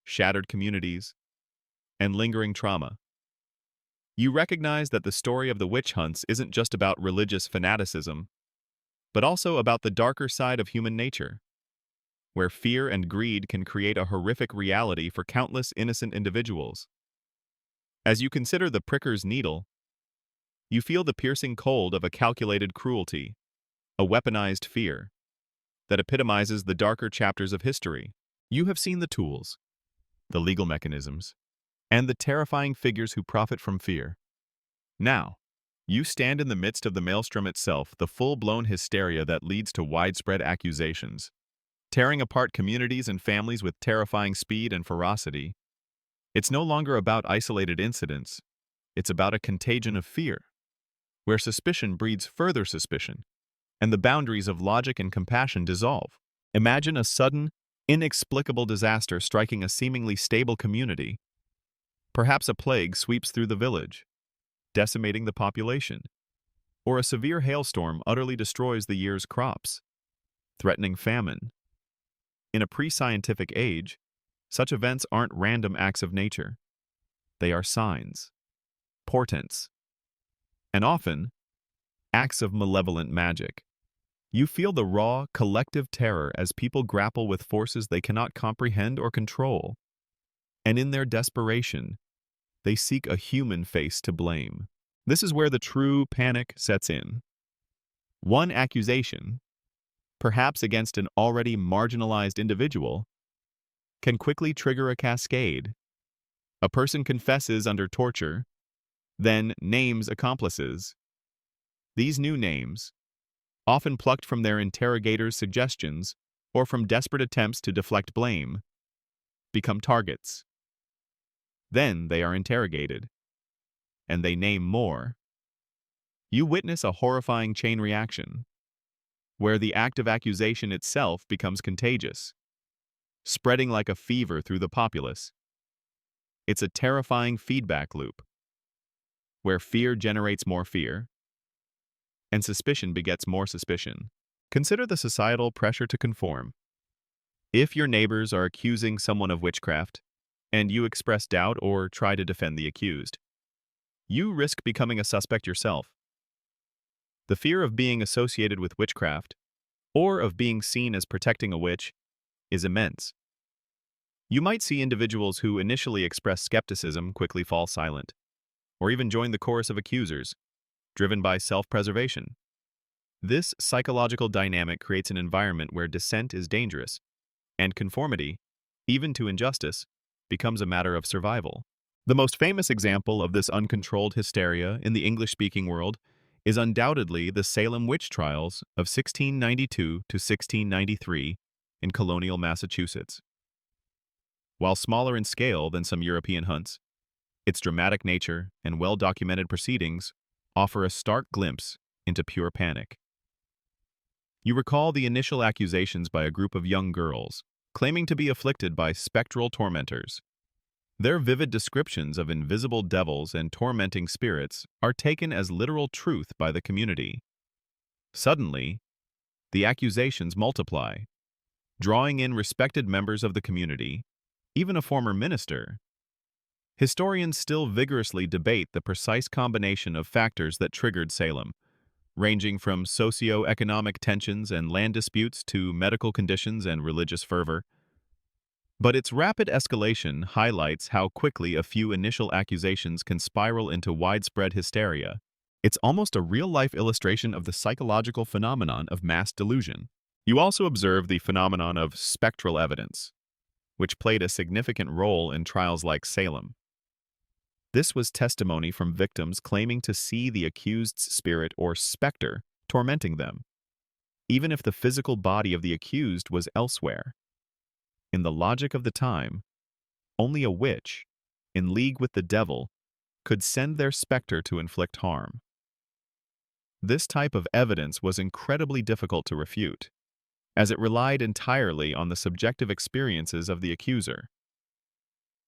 shattered communities, and lingering trauma. You recognize that the story of the witch hunts isn't just about religious fanaticism, but also about the darker side of human nature, where fear and greed can create a horrific reality for countless innocent individuals. As you consider the pricker's needle, you feel the piercing cold of a calculated cruelty, a weaponized fear, that epitomizes the darker chapters of history. You have seen the tools, the legal mechanisms, and the terrifying figures who profit from fear. Now, you stand in the midst of the maelstrom itself, the full-blown hysteria that leads to widespread accusations, tearing apart communities and families with terrifying speed and ferocity. It's no longer about isolated incidents, it's about a contagion of fear, where suspicion breeds further suspicion, and the boundaries of logic and compassion dissolve. Imagine a sudden, inexplicable disaster striking a seemingly stable community. Perhaps a plague sweeps through the village, decimating the population, or a severe hailstorm utterly destroys the year's crops, threatening famine. In a pre-scientific age, such events aren't random acts of nature. They are signs, portents, and often, acts of malevolent magic. You feel the raw, collective terror as people grapple with forces they cannot comprehend or control, and in their desperation, they seek a human face to blame. This is where the true panic sets in. One accusation, perhaps against an already marginalized individual, can quickly trigger a cascade. A person confesses under torture, then names accomplices. These new names, often plucked from their interrogators' suggestions or from desperate attempts to deflect blame, become targets. Then they are interrogated, and they name more. You witness a horrifying chain reaction, where the act of accusation itself becomes contagious, spreading like a fever through the populace. It's a terrifying feedback loop, where fear generates more fear, and suspicion begets more suspicion. Consider the societal pressure to conform. If your neighbors are accusing someone of witchcraft, and you express doubt or try to defend the accused, you risk becoming a suspect yourself. The fear of being associated with witchcraft, or of being seen as protecting a witch, is immense. You might see individuals who initially express skepticism quickly fall silent, or even join the chorus of accusers, driven by self-preservation. This psychological dynamic creates an environment where dissent is dangerous, and conformity, even to injustice, becomes a matter of survival. The most famous example of this uncontrolled hysteria in the English-speaking world is undoubtedly the Salem witch trials of 1692 to 1693 in colonial Massachusetts. While smaller in scale than some European hunts, its dramatic nature and well-documented proceedings offer a stark glimpse into pure panic. You recall the initial accusations by a group of young girls, claiming to be afflicted by spectral tormentors. Their vivid descriptions of invisible devils and tormenting spirits are taken as literal truth by the community. Suddenly, the accusations multiply, drawing in respected members of the community, even a former minister. Historians still vigorously debate the precise combination of factors that triggered Salem, ranging from socio-economic tensions and land disputes to medical conditions and religious fervor. But its rapid escalation highlights how quickly a few initial accusations can spiral into widespread hysteria. It's almost a real-life illustration of the psychological phenomenon of mass delusion. You also observe the phenomenon of spectral evidence, which played a significant role in trials like Salem. This was testimony from victims claiming to see the accused's spirit or specter tormenting them, even if the physical body of the accused was elsewhere. In the logic of the time, only a witch, in league with the devil, could send their specter to inflict harm. This type of evidence was incredibly difficult to refute, as it relied entirely on the subjective experiences of the accuser.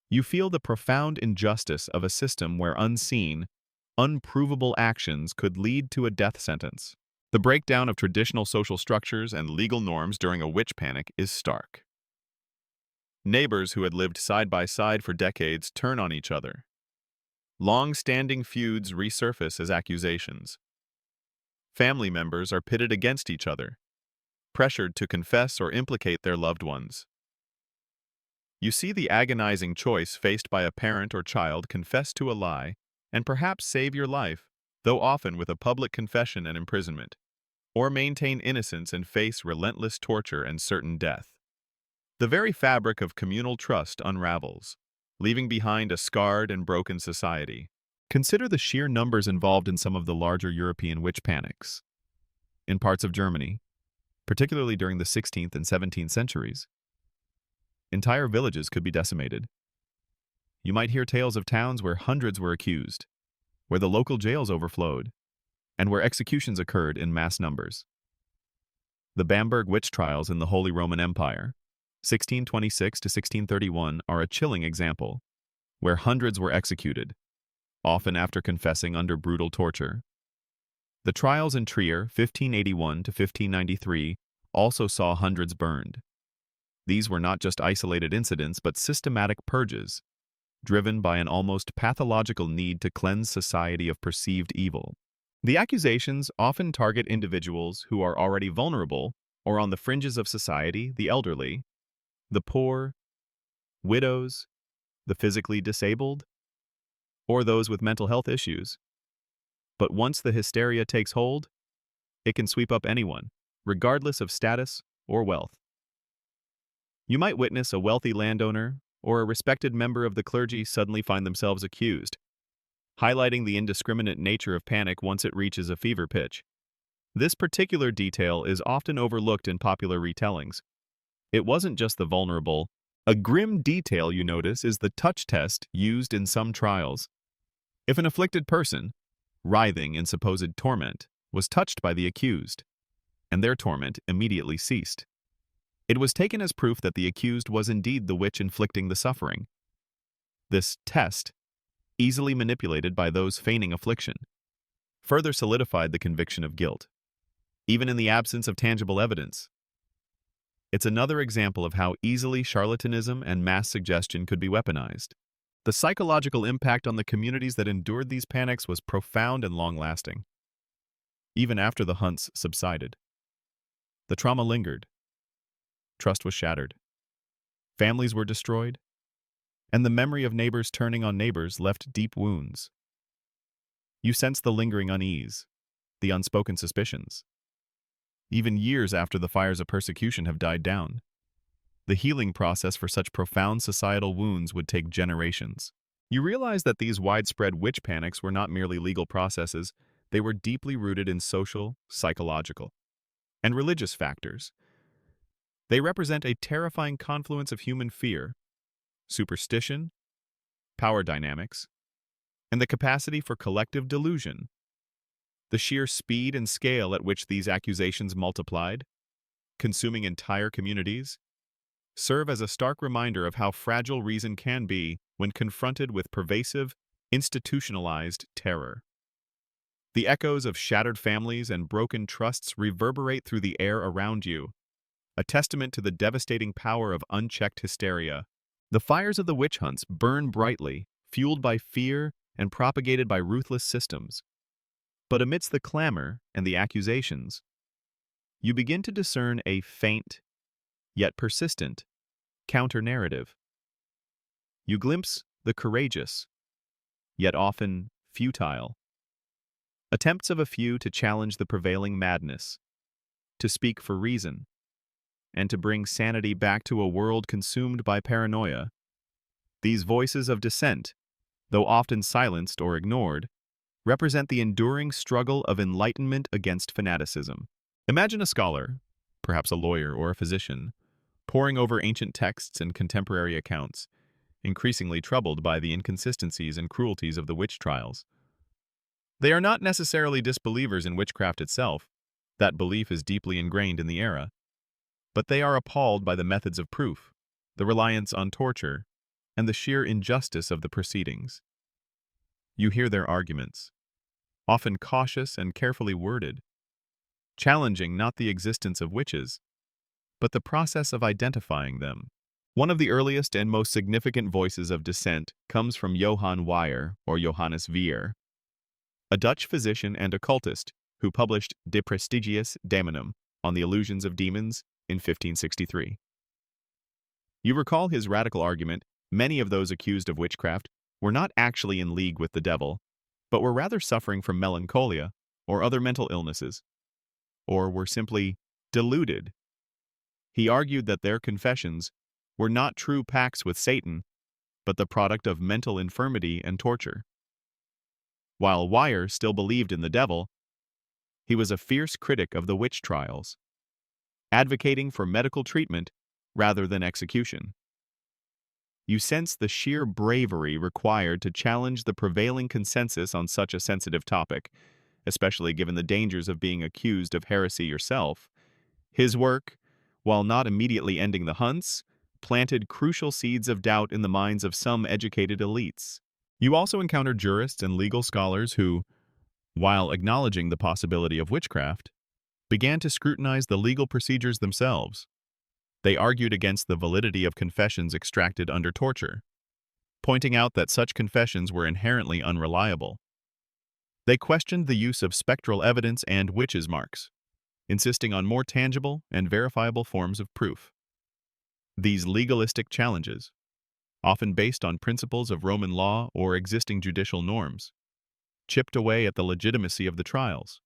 You feel the profound injustice of a system where unseen, unprovable actions could lead to a death sentence. The breakdown of traditional social structures and legal norms during a witch panic is stark. Neighbors who had lived side by side for decades turn on each other. Long-standing feuds resurface as accusations. Family members are pitted against each other, pressured to confess or implicate their loved ones. You see the agonizing choice faced by a parent or child: confess to a lie and perhaps save your life, though often with a public confession and imprisonment, or maintain innocence and face relentless torture and certain death. The very fabric of communal trust unravels, leaving behind a scarred and broken society. Consider the sheer numbers involved in some of the larger European witch panics. In parts of Germany, particularly during the 16th and 17th centuries, entire villages could be decimated. You might hear tales of towns where hundreds were accused, where the local jails overflowed, and where executions occurred in mass numbers. The Bamberg witch trials in the Holy Roman Empire, 1626 to 1631, are a chilling example, where hundreds were executed, often after confessing under brutal torture. The trials in Trier, 1581 to 1593, also saw hundreds burned. These were not just isolated incidents, but systematic purges, driven by an almost pathological need to cleanse society of perceived evil. The accusations often target individuals who are already vulnerable or on the fringes of society: the elderly, the poor, widows, the physically disabled, or those with mental health issues. But once the hysteria takes hold, it can sweep up anyone, regardless of status or wealth. You might witness a wealthy landowner or a respected member of the clergy suddenly find themselves accused, highlighting the indiscriminate nature of panic once it reaches a fever pitch. This particular detail is often overlooked in popular retellings. It wasn't just the vulnerable. A grim detail you notice is the touch test used in some trials. If an afflicted person, writhing in supposed torment, was touched by the accused, and their torment immediately ceased, it was taken as proof that the accused was indeed the witch inflicting the suffering. This test, easily manipulated by those feigning affliction, further solidified the conviction of guilt, even in the absence of tangible evidence. It's another example of how easily charlatanism and mass suggestion could be weaponized. The psychological impact on the communities that endured these panics was profound and long-lasting. Even after the hunts subsided, the trauma lingered. Trust was shattered. Families were destroyed, and the memory of neighbors turning on neighbors left deep wounds. You sense the lingering unease, the unspoken suspicions. Even years after the fires of persecution have died down, the healing process for such profound societal wounds would take generations. You realize that these widespread witch panics were not merely legal processes; they were deeply rooted in social, psychological, and religious factors. They represent a terrifying confluence of human fear, superstition, power dynamics, and the capacity for collective delusion. The sheer speed and scale at which these accusations multiplied, consuming entire communities, serve as a stark reminder of how fragile reason can be when confronted with pervasive, institutionalized terror. The echoes of shattered families and broken trusts reverberate through the air around you, a testament to the devastating power of unchecked hysteria. The fires of the witch hunts burn brightly, fueled by fear and propagated by ruthless systems. But amidst the clamor and the accusations, you begin to discern a faint, yet persistent, counter-narrative. You glimpse the courageous, yet often futile, attempts of a few to challenge the prevailing madness, to speak for reason, and to bring sanity back to a world consumed by paranoia. These voices of dissent, though often silenced or ignored, represent the enduring struggle of enlightenment against fanaticism. Imagine a scholar, perhaps a lawyer or a physician, poring over ancient texts and contemporary accounts, increasingly troubled by the inconsistencies and cruelties of the witch trials. They are not necessarily disbelievers in witchcraft itself. That belief is deeply ingrained in the era. But they are appalled by the methods of proof, the reliance on torture, and the sheer injustice of the proceedings. You hear their arguments, often cautious and carefully worded, challenging not the existence of witches, but the process of identifying them. One of the earliest and most significant voices of dissent comes from Johann Weyer, or Johannes Weyer, a Dutch physician and occultist who published De Prestigiis Daemonum on the illusions of demons in 1563. You recall his radical argument: many of those accused of witchcraft were not actually in league with the devil, but were rather suffering from melancholia or other mental illnesses, or were simply deluded. He argued that their confessions were not true pacts with Satan, but the product of mental infirmity and torture. While Weyer still believed in the devil, he was a fierce critic of the witch trials, advocating for medical treatment rather than execution. You sense the sheer bravery required to challenge the prevailing consensus on such a sensitive topic, especially given the dangers of being accused of heresy yourself. His work, while not immediately ending the hunts, planted crucial seeds of doubt in the minds of some educated elites. You also encounter jurists and legal scholars who, while acknowledging the possibility of witchcraft, began to scrutinize the legal procedures themselves. They argued against the validity of confessions extracted under torture, pointing out that such confessions were inherently unreliable. They questioned the use of spectral evidence and witches' marks, insisting on more tangible and verifiable forms of proof. These legalistic challenges, often based on principles of Roman law or existing judicial norms, chipped away at the legitimacy of the trials.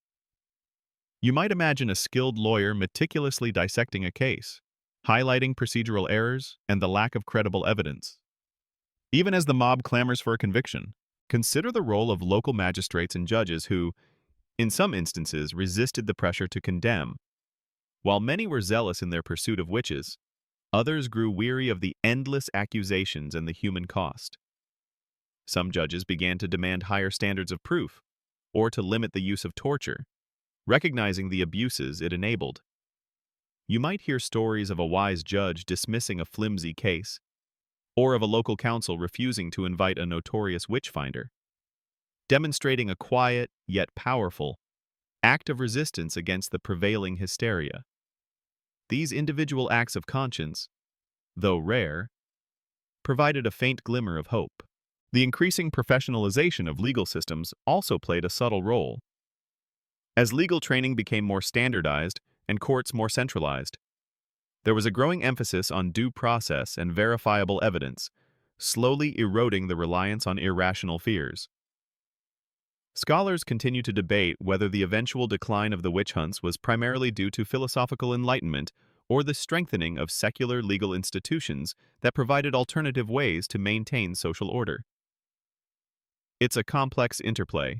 You might imagine a skilled lawyer meticulously dissecting a case, highlighting procedural errors and the lack of credible evidence. Even as the mob clamors for a conviction, consider the role of local magistrates and judges who, in some instances, resisted the pressure to condemn. While many were zealous in their pursuit of witches, others grew weary of the endless accusations and the human cost. Some judges began to demand higher standards of proof, or to limit the use of torture, recognizing the abuses it enabled. You might hear stories of a wise judge dismissing a flimsy case, or of a local council refusing to invite a notorious witch-finder, demonstrating a quiet, yet powerful, act of resistance against the prevailing hysteria. These individual acts of conscience, though rare, provided a faint glimmer of hope. The increasing professionalization of legal systems also played a subtle role. As legal training became more standardized and courts more centralized, there was a growing emphasis on due process and verifiable evidence, slowly eroding the reliance on irrational fears. Scholars continue to debate whether the eventual decline of the witch hunts was primarily due to philosophical enlightenment or the strengthening of secular legal institutions that provided alternative ways to maintain social order. It's a complex interplay,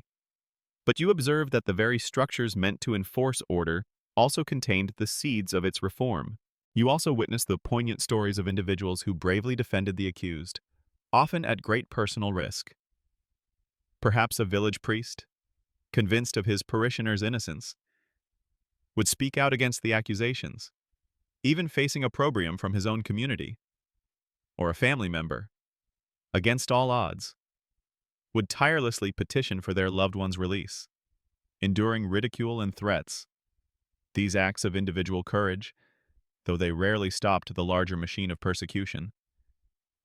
but you observe that the very structures meant to enforce order also contained the seeds of its reform. You also witness the poignant stories of individuals who bravely defended the accused, often at great personal risk. Perhaps a village priest, convinced of his parishioners' innocence, would speak out against the accusations, even facing opprobrium from his own community or a family member, against all odds, would tirelessly petition for their loved one's release, enduring ridicule and threats. These acts of individual courage, though they rarely stopped the larger machine of persecution,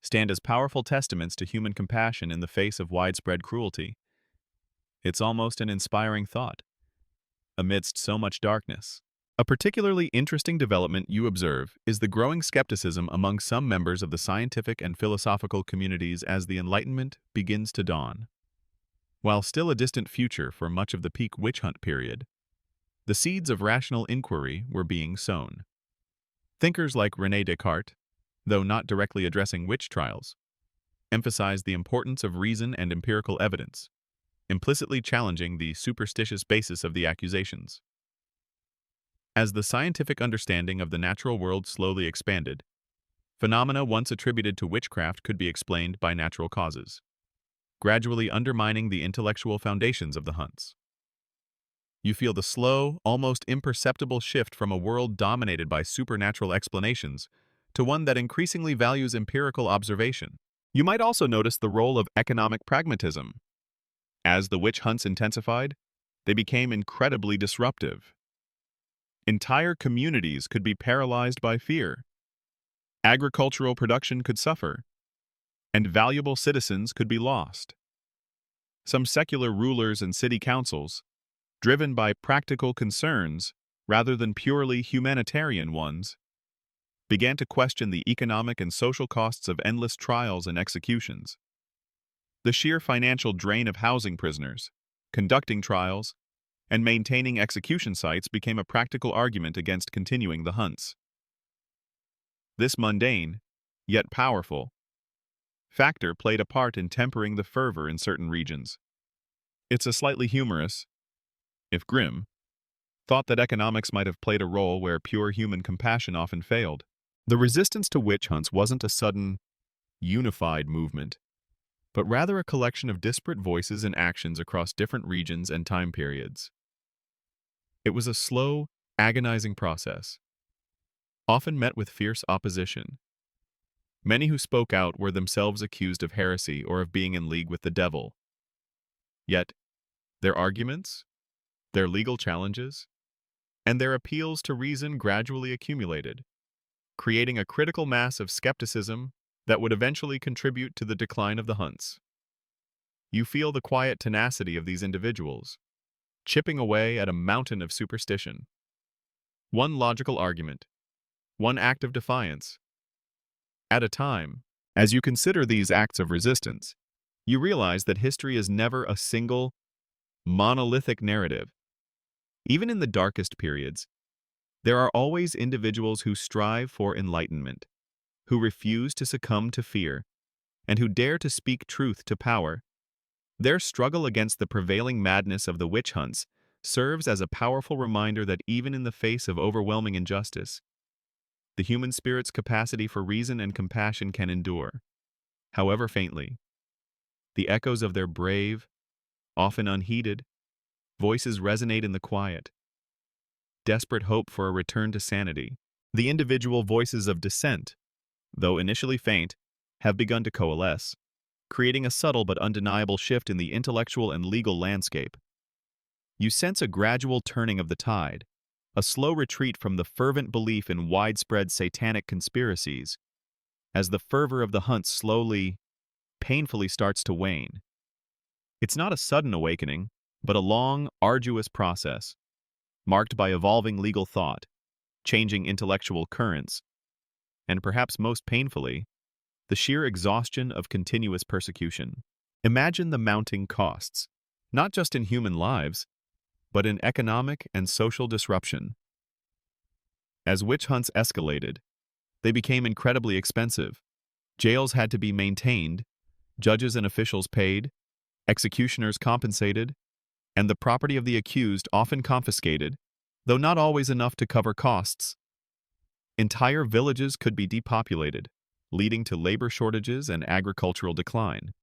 stand as powerful testaments to human compassion in the face of widespread cruelty. It's almost an inspiring thought, amidst so much darkness. A particularly interesting development you observe is the growing skepticism among some members of the scientific and philosophical communities as the Enlightenment begins to dawn. While still a distant future for much of the peak witch hunt period, the seeds of rational inquiry were being sown. Thinkers like René Descartes, though not directly addressing witch trials, emphasized the importance of reason and empirical evidence, implicitly challenging the superstitious basis of the accusations. As the scientific understanding of the natural world slowly expanded, phenomena once attributed to witchcraft could be explained by natural causes, gradually undermining the intellectual foundations of the hunts. You feel the slow, almost imperceptible shift from a world dominated by supernatural explanations to one that increasingly values empirical observation. You might also notice the role of economic pragmatism. As the witch hunts intensified, they became incredibly disruptive. Entire communities could be paralyzed by fear. Agricultural production could suffer, and valuable citizens could be lost. Some secular rulers and city councils, driven by practical concerns rather than purely humanitarian ones, began to question the economic and social costs of endless trials and executions. The sheer financial drain of housing prisoners, conducting trials, and maintaining execution sites became a practical argument against continuing the hunts. This mundane, yet powerful, factor played a part in tempering the fervor in certain regions. It's a slightly humorous, if grim, thought that economics might have played a role where pure human compassion often failed. The resistance to witch hunts wasn't a sudden, unified movement, but rather a collection of disparate voices and actions across different regions and time periods. It was a slow, agonizing process, often met with fierce opposition. Many who spoke out were themselves accused of heresy or of being in league with the devil. Yet, their arguments, their legal challenges, and their appeals to reason gradually accumulated, creating a critical mass of skepticism that would eventually contribute to the decline of the hunts. You feel the quiet tenacity of these individuals, chipping away at a mountain of superstition. One logical argument, one act of defiance, at a time. As you consider these acts of resistance, you realize that history is never a single, monolithic narrative. Even in the darkest periods, there are always individuals who strive for enlightenment, who refuse to succumb to fear, and who dare to speak truth to power. Their struggle against the prevailing madness of the witch hunts serves as a powerful reminder that even in the face of overwhelming injustice, the human spirit's capacity for reason and compassion can endure, however faintly. The echoes of their brave, often unheeded, voices resonate in the quiet. Desperate hope for a return to sanity. The individual voices of dissent, though initially faint, have begun to coalesce, creating a subtle but undeniable shift in the intellectual and legal landscape. You sense a gradual turning of the tide, a slow retreat from the fervent belief in widespread satanic conspiracies, as the fervor of the hunt slowly, painfully starts to wane. It's not a sudden awakening, but a long, arduous process, marked by evolving legal thought, changing intellectual currents, and perhaps most painfully, the sheer exhaustion of continuous persecution. Imagine the mounting costs, not just in human lives, but in economic and social disruption. As witch hunts escalated, they became incredibly expensive. Jails had to be maintained, judges and officials paid, executioners compensated, and the property of the accused often confiscated, though not always enough to cover costs. Entire villages could be depopulated, leading to labor shortages and agricultural decline.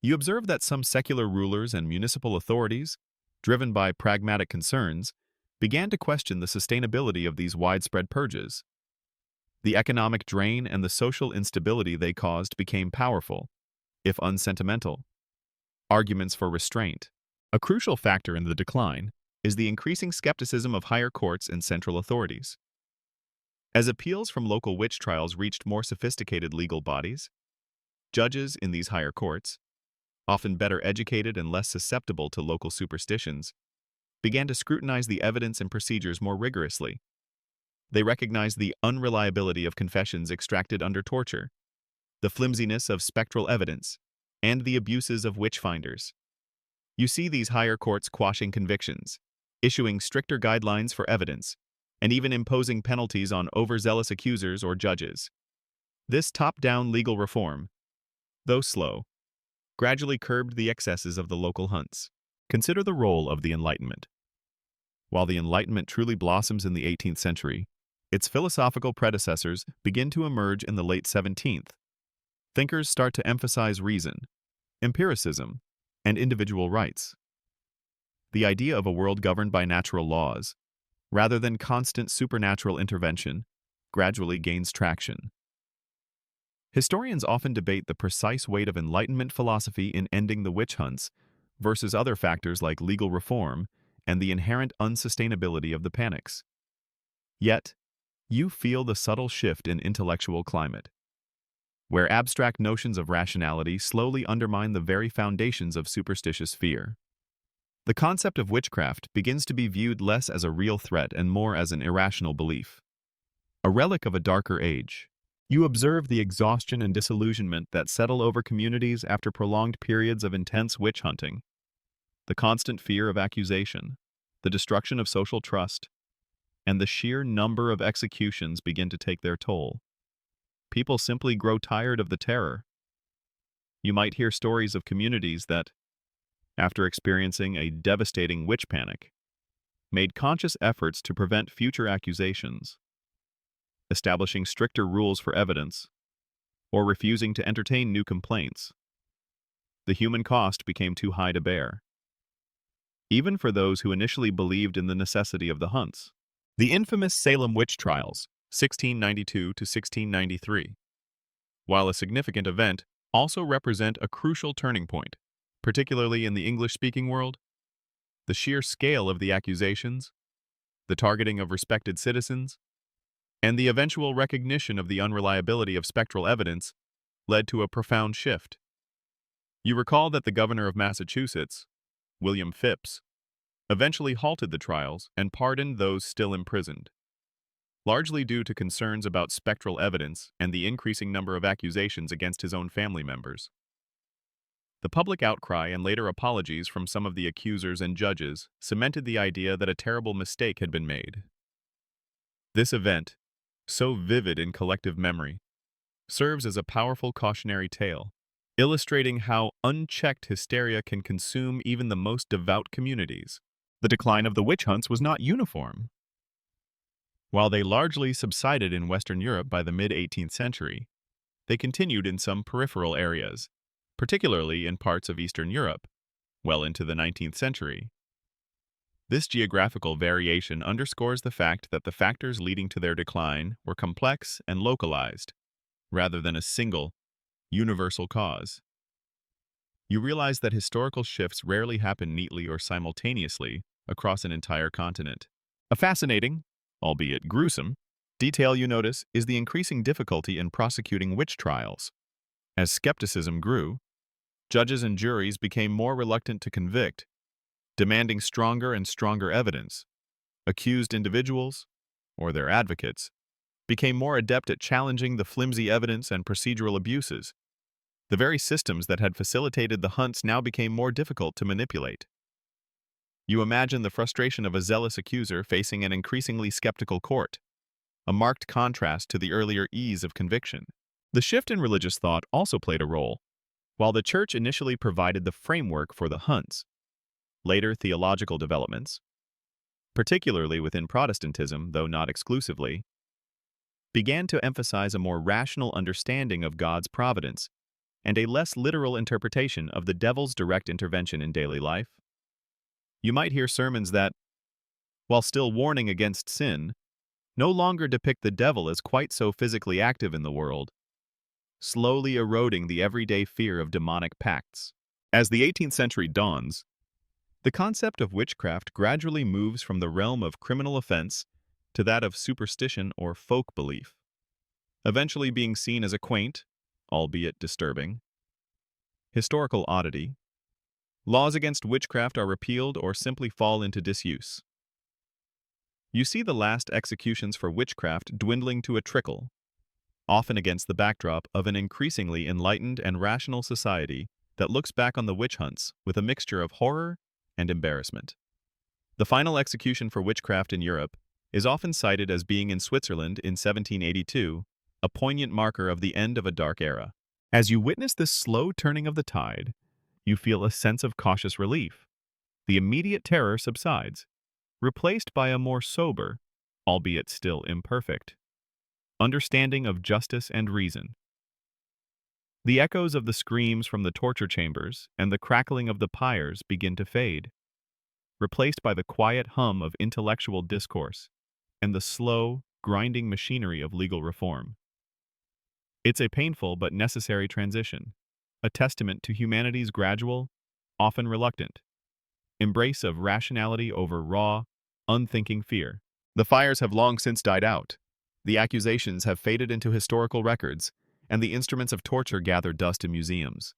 You observe that some secular rulers and municipal authorities, driven by pragmatic concerns, began to question the sustainability of these widespread purges. The economic drain and the social instability they caused became powerful, if unsentimental, arguments for restraint. A crucial factor in the decline is the increasing skepticism of higher courts and central authorities. As appeals from local witch trials reached more sophisticated legal bodies, judges in these higher courts, often better educated and less susceptible to local superstitions, began to scrutinize the evidence and procedures more rigorously. They recognized the unreliability of confessions extracted under torture, the flimsiness of spectral evidence, and the abuses of witch-finders. You see these higher courts quashing convictions, issuing stricter guidelines for evidence, and even imposing penalties on overzealous accusers or judges. This top-down legal reform, though slow, gradually curbed the excesses of the local hunts. Consider the role of the Enlightenment. While the Enlightenment truly blossoms in the 18th century, its philosophical predecessors begin to emerge in the late 17th. Thinkers start to emphasize reason, empiricism, and individual rights. The idea of a world governed by natural laws, rather than constant supernatural intervention, gradually gains traction. Historians often debate the precise weight of Enlightenment philosophy in ending the witch hunts versus other factors like legal reform and the inherent unsustainability of the panics. Yet, you feel the subtle shift in intellectual climate, where abstract notions of rationality slowly undermine the very foundations of superstitious fear. The concept of witchcraft begins to be viewed less as a real threat and more as an irrational belief, a relic of a darker age. You observe the exhaustion and disillusionment that settle over communities after prolonged periods of intense witch hunting, the constant fear of accusation, the destruction of social trust, and the sheer number of executions begin to take their toll. People simply grow tired of the terror. You might hear stories of communities that, after experiencing a devastating witch panic, made conscious efforts to prevent future accusations, establishing stricter rules for evidence, or refusing to entertain new complaints. The human cost became too high to bear, even for those who initially believed in the necessity of the hunts. The infamous Salem witch trials, 1692 to 1693, while a significant event, also represent a crucial turning point, particularly in the English-speaking world. The sheer scale of the accusations, the targeting of respected citizens, and the eventual recognition of the unreliability of spectral evidence led to a profound shift. You recall that the governor of Massachusetts, William Phips, eventually halted the trials and pardoned those still imprisoned, largely due to concerns about spectral evidence and the increasing number of accusations against his own family members. The public outcry and later apologies from some of the accusers and judges cemented the idea that a terrible mistake had been made. This event, so vivid in collective memory, serves as a powerful cautionary tale, illustrating how unchecked hysteria can consume even the most devout communities. The decline of the witch hunts was not uniform. While they largely subsided in Western Europe by the mid-18th century, they continued in some peripheral areas, particularly in parts of Eastern Europe, well into the 19th century. This geographical variation underscores the fact that the factors leading to their decline were complex and localized, rather than a single, universal cause. You realize that historical shifts rarely happen neatly or simultaneously across an entire continent. A fascinating, albeit gruesome, detail you notice is the increasing difficulty in prosecuting witch trials. As skepticism grew, judges and juries became more reluctant to convict, demanding stronger and stronger evidence. Accused individuals, or their advocates, became more adept at challenging the flimsy evidence and procedural abuses. The very systems that had facilitated the hunts now became more difficult to manipulate. You imagine the frustration of a zealous accuser facing an increasingly skeptical court, a marked contrast to the earlier ease of conviction. The shift in religious thought also played a role. While the church initially provided the framework for the hunts, later theological developments, particularly within Protestantism, though not exclusively, began to emphasize a more rational understanding of God's providence and a less literal interpretation of the devil's direct intervention in daily life. You might hear sermons that, while still warning against sin, no longer depict the devil as quite so physically active in the world, slowly eroding the everyday fear of demonic pacts. As the 18th century dawns, the concept of witchcraft gradually moves from the realm of criminal offense to that of superstition or folk belief, eventually being seen as a quaint, albeit disturbing, historical oddity. Laws against witchcraft are repealed or simply fall into disuse. You see the last executions for witchcraft dwindling to a trickle, often against the backdrop of an increasingly enlightened and rational society that looks back on the witch hunts with a mixture of horror and embarrassment. The final execution for witchcraft in Europe is often cited as being in Switzerland in 1782, a poignant marker of the end of a dark era. As you witness this slow turning of the tide, you feel a sense of cautious relief. The immediate terror subsides, replaced by a more sober, albeit still imperfect, understanding of justice and reason. The echoes of the screams from the torture chambers and the crackling of the pyres begin to fade, replaced by the quiet hum of intellectual discourse and the slow, grinding machinery of legal reform. It's a painful but necessary transition, a testament to humanity's gradual, often reluctant, embrace of rationality over raw, unthinking fear. The fires have long since died out. The accusations have faded into historical records, and the instruments of torture gather dust in museums.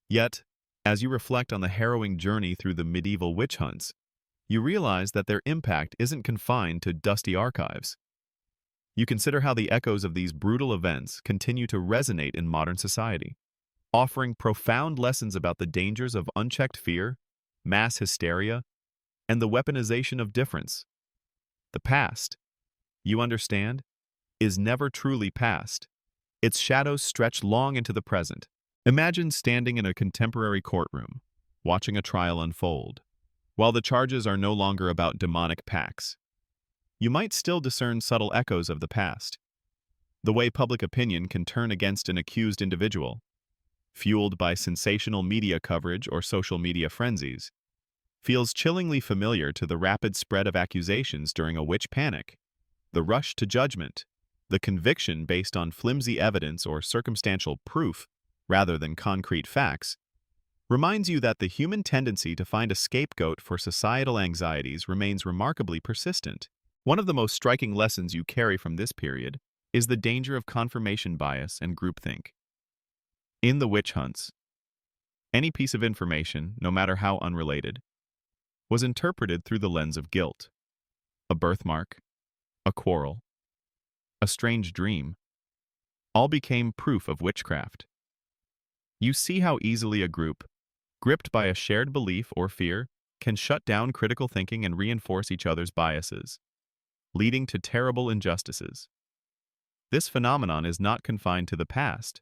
Yet, as you reflect on the harrowing journey through the medieval witch hunts, you realize that their impact isn't confined to dusty archives. You consider how the echoes of these brutal events continue to resonate in modern society, offering profound lessons about the dangers of unchecked fear, mass hysteria, and the weaponization of difference. The past, you understand, is never truly past. Its shadows stretch long into the present. Imagine standing in a contemporary courtroom, watching a trial unfold. While the charges are no longer about demonic pacts, you might still discern subtle echoes of the past. The way public opinion can turn against an accused individual, fueled by sensational media coverage or social media frenzies, feels chillingly familiar to the rapid spread of accusations during a witch panic. The rush to judgment, the conviction based on flimsy evidence or circumstantial proof rather than concrete facts, reminds you that the human tendency to find a scapegoat for societal anxieties remains remarkably persistent. One of the most striking lessons you carry from this period is the danger of confirmation bias and groupthink. In the witch hunts, any piece of information, no matter how unrelated, was interpreted through the lens of guilt. A birthmark, a quarrel, a strange dream, all became proof of witchcraft. You see how easily a group, gripped by a shared belief or fear, can shut down critical thinking and reinforce each other's biases, leading to terrible injustices. This phenomenon is not confined to the past.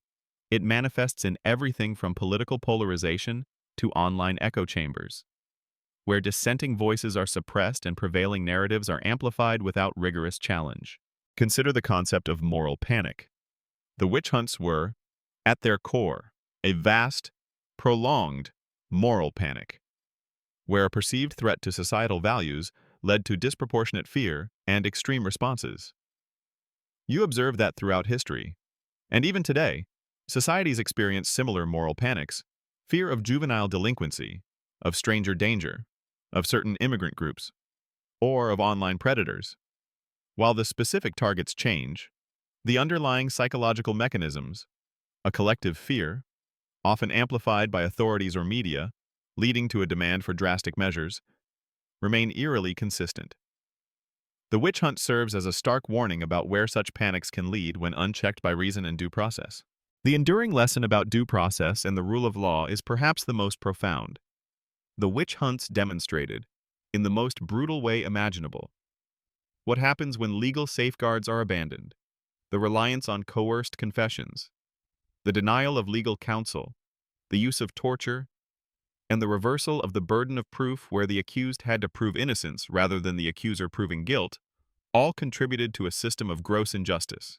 It manifests in everything from political polarization to online echo chambers, where dissenting voices are suppressed and prevailing narratives are amplified without rigorous challenge. Consider the concept of moral panic. The witch hunts were, at their core, a vast, prolonged moral panic, where a perceived threat to societal values led to disproportionate fear and extreme responses. You observe that throughout history, and even today, societies experience similar moral panics: fear of juvenile delinquency, of stranger danger, of certain immigrant groups, or of online predators. While the specific targets change, the underlying psychological mechanisms, a collective fear, often amplified by authorities or media, leading to a demand for drastic measures, remain eerily consistent. The witch hunt serves as a stark warning about where such panics can lead when unchecked by reason and due process. The enduring lesson about due process and the rule of law is perhaps the most profound. The witch hunts demonstrated, in the most brutal way imaginable, what happens when legal safeguards are abandoned: the reliance on coerced confessions, the denial of legal counsel, the use of torture, and the reversal of the burden of proof where the accused had to prove innocence rather than the accuser proving guilt, all contributed to a system of gross injustice.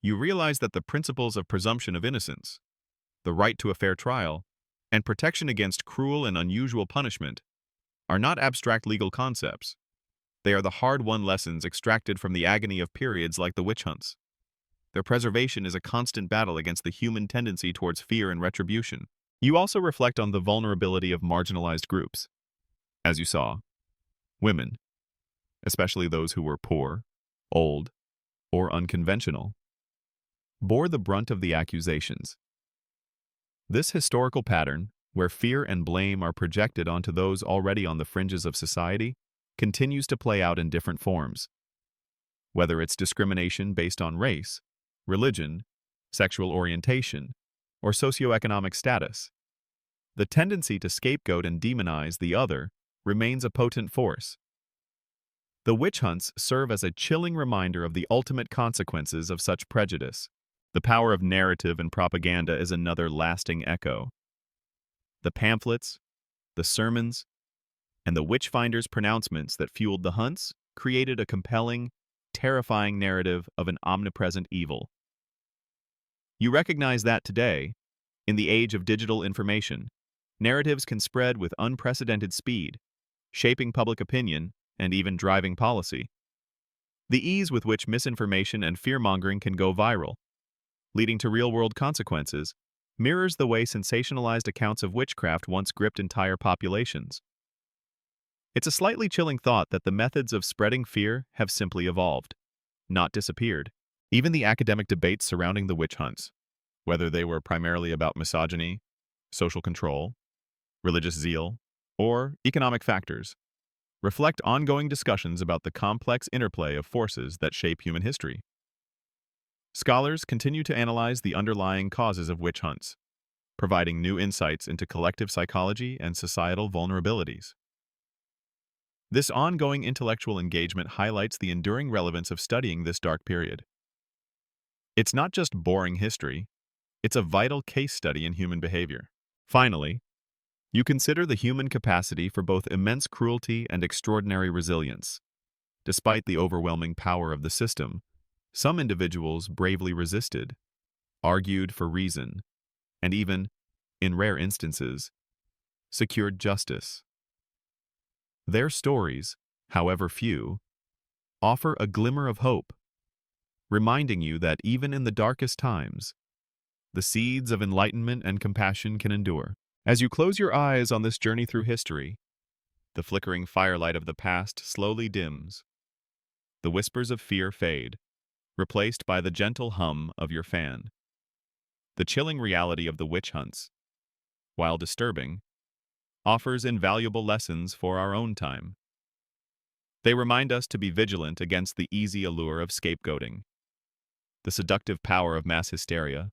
You realize that the principles of presumption of innocence, the right to a fair trial, and protection against cruel and unusual punishment are not abstract legal concepts. They are the hard-won lessons extracted from the agony of periods like the witch hunts. Their preservation is a constant battle against the human tendency towards fear and retribution. You also reflect on the vulnerability of marginalized groups. As you saw, women, especially those who were poor, old, or unconventional, bore the brunt of the accusations. This historical pattern, where fear and blame are projected onto those already on the fringes of society, continues to play out in different forms. Whether it's discrimination based on race, religion, sexual orientation, or socioeconomic status, the tendency to scapegoat and demonize the other remains a potent force. The witch hunts serve as a chilling reminder of the ultimate consequences of such prejudice. The power of narrative and propaganda is another lasting echo. The pamphlets, the sermons, and the witch-finders' pronouncements that fueled the hunts created a compelling, terrifying narrative of an omnipresent evil. You recognize that today, in the age of digital information, narratives can spread with unprecedented speed, shaping public opinion and even driving policy. The ease with which misinformation and fear-mongering can go viral, leading to real-world consequences, mirrors the way sensationalized accounts of witchcraft once gripped entire populations. It's a slightly chilling thought that the methods of spreading fear have simply evolved, not disappeared. Even the academic debates surrounding the witch hunts, whether they were primarily about misogyny, social control, religious zeal, or economic factors, reflect ongoing discussions about the complex interplay of forces that shape human history. Scholars continue to analyze the underlying causes of witch hunts, providing new insights into collective psychology and societal vulnerabilities. This ongoing intellectual engagement highlights the enduring relevance of studying this dark period. It's not just boring history, it's a vital case study in human behavior. Finally, you consider the human capacity for both immense cruelty and extraordinary resilience. Despite the overwhelming power of the system, some individuals bravely resisted, argued for reason, and even, in rare instances, secured justice. Their stories, however few, offer a glimmer of hope, reminding you that even in the darkest times, the seeds of enlightenment and compassion can endure. As you close your eyes on this journey through history, the flickering firelight of the past slowly dims. The whispers of fear fade, replaced by the gentle hum of your fan. The chilling reality of the witch hunts, while disturbing, offers invaluable lessons for our own time. They remind us to be vigilant against the easy allure of scapegoating, the seductive power of mass hysteria,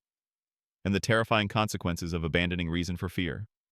and the terrifying consequences of abandoning reason for fear.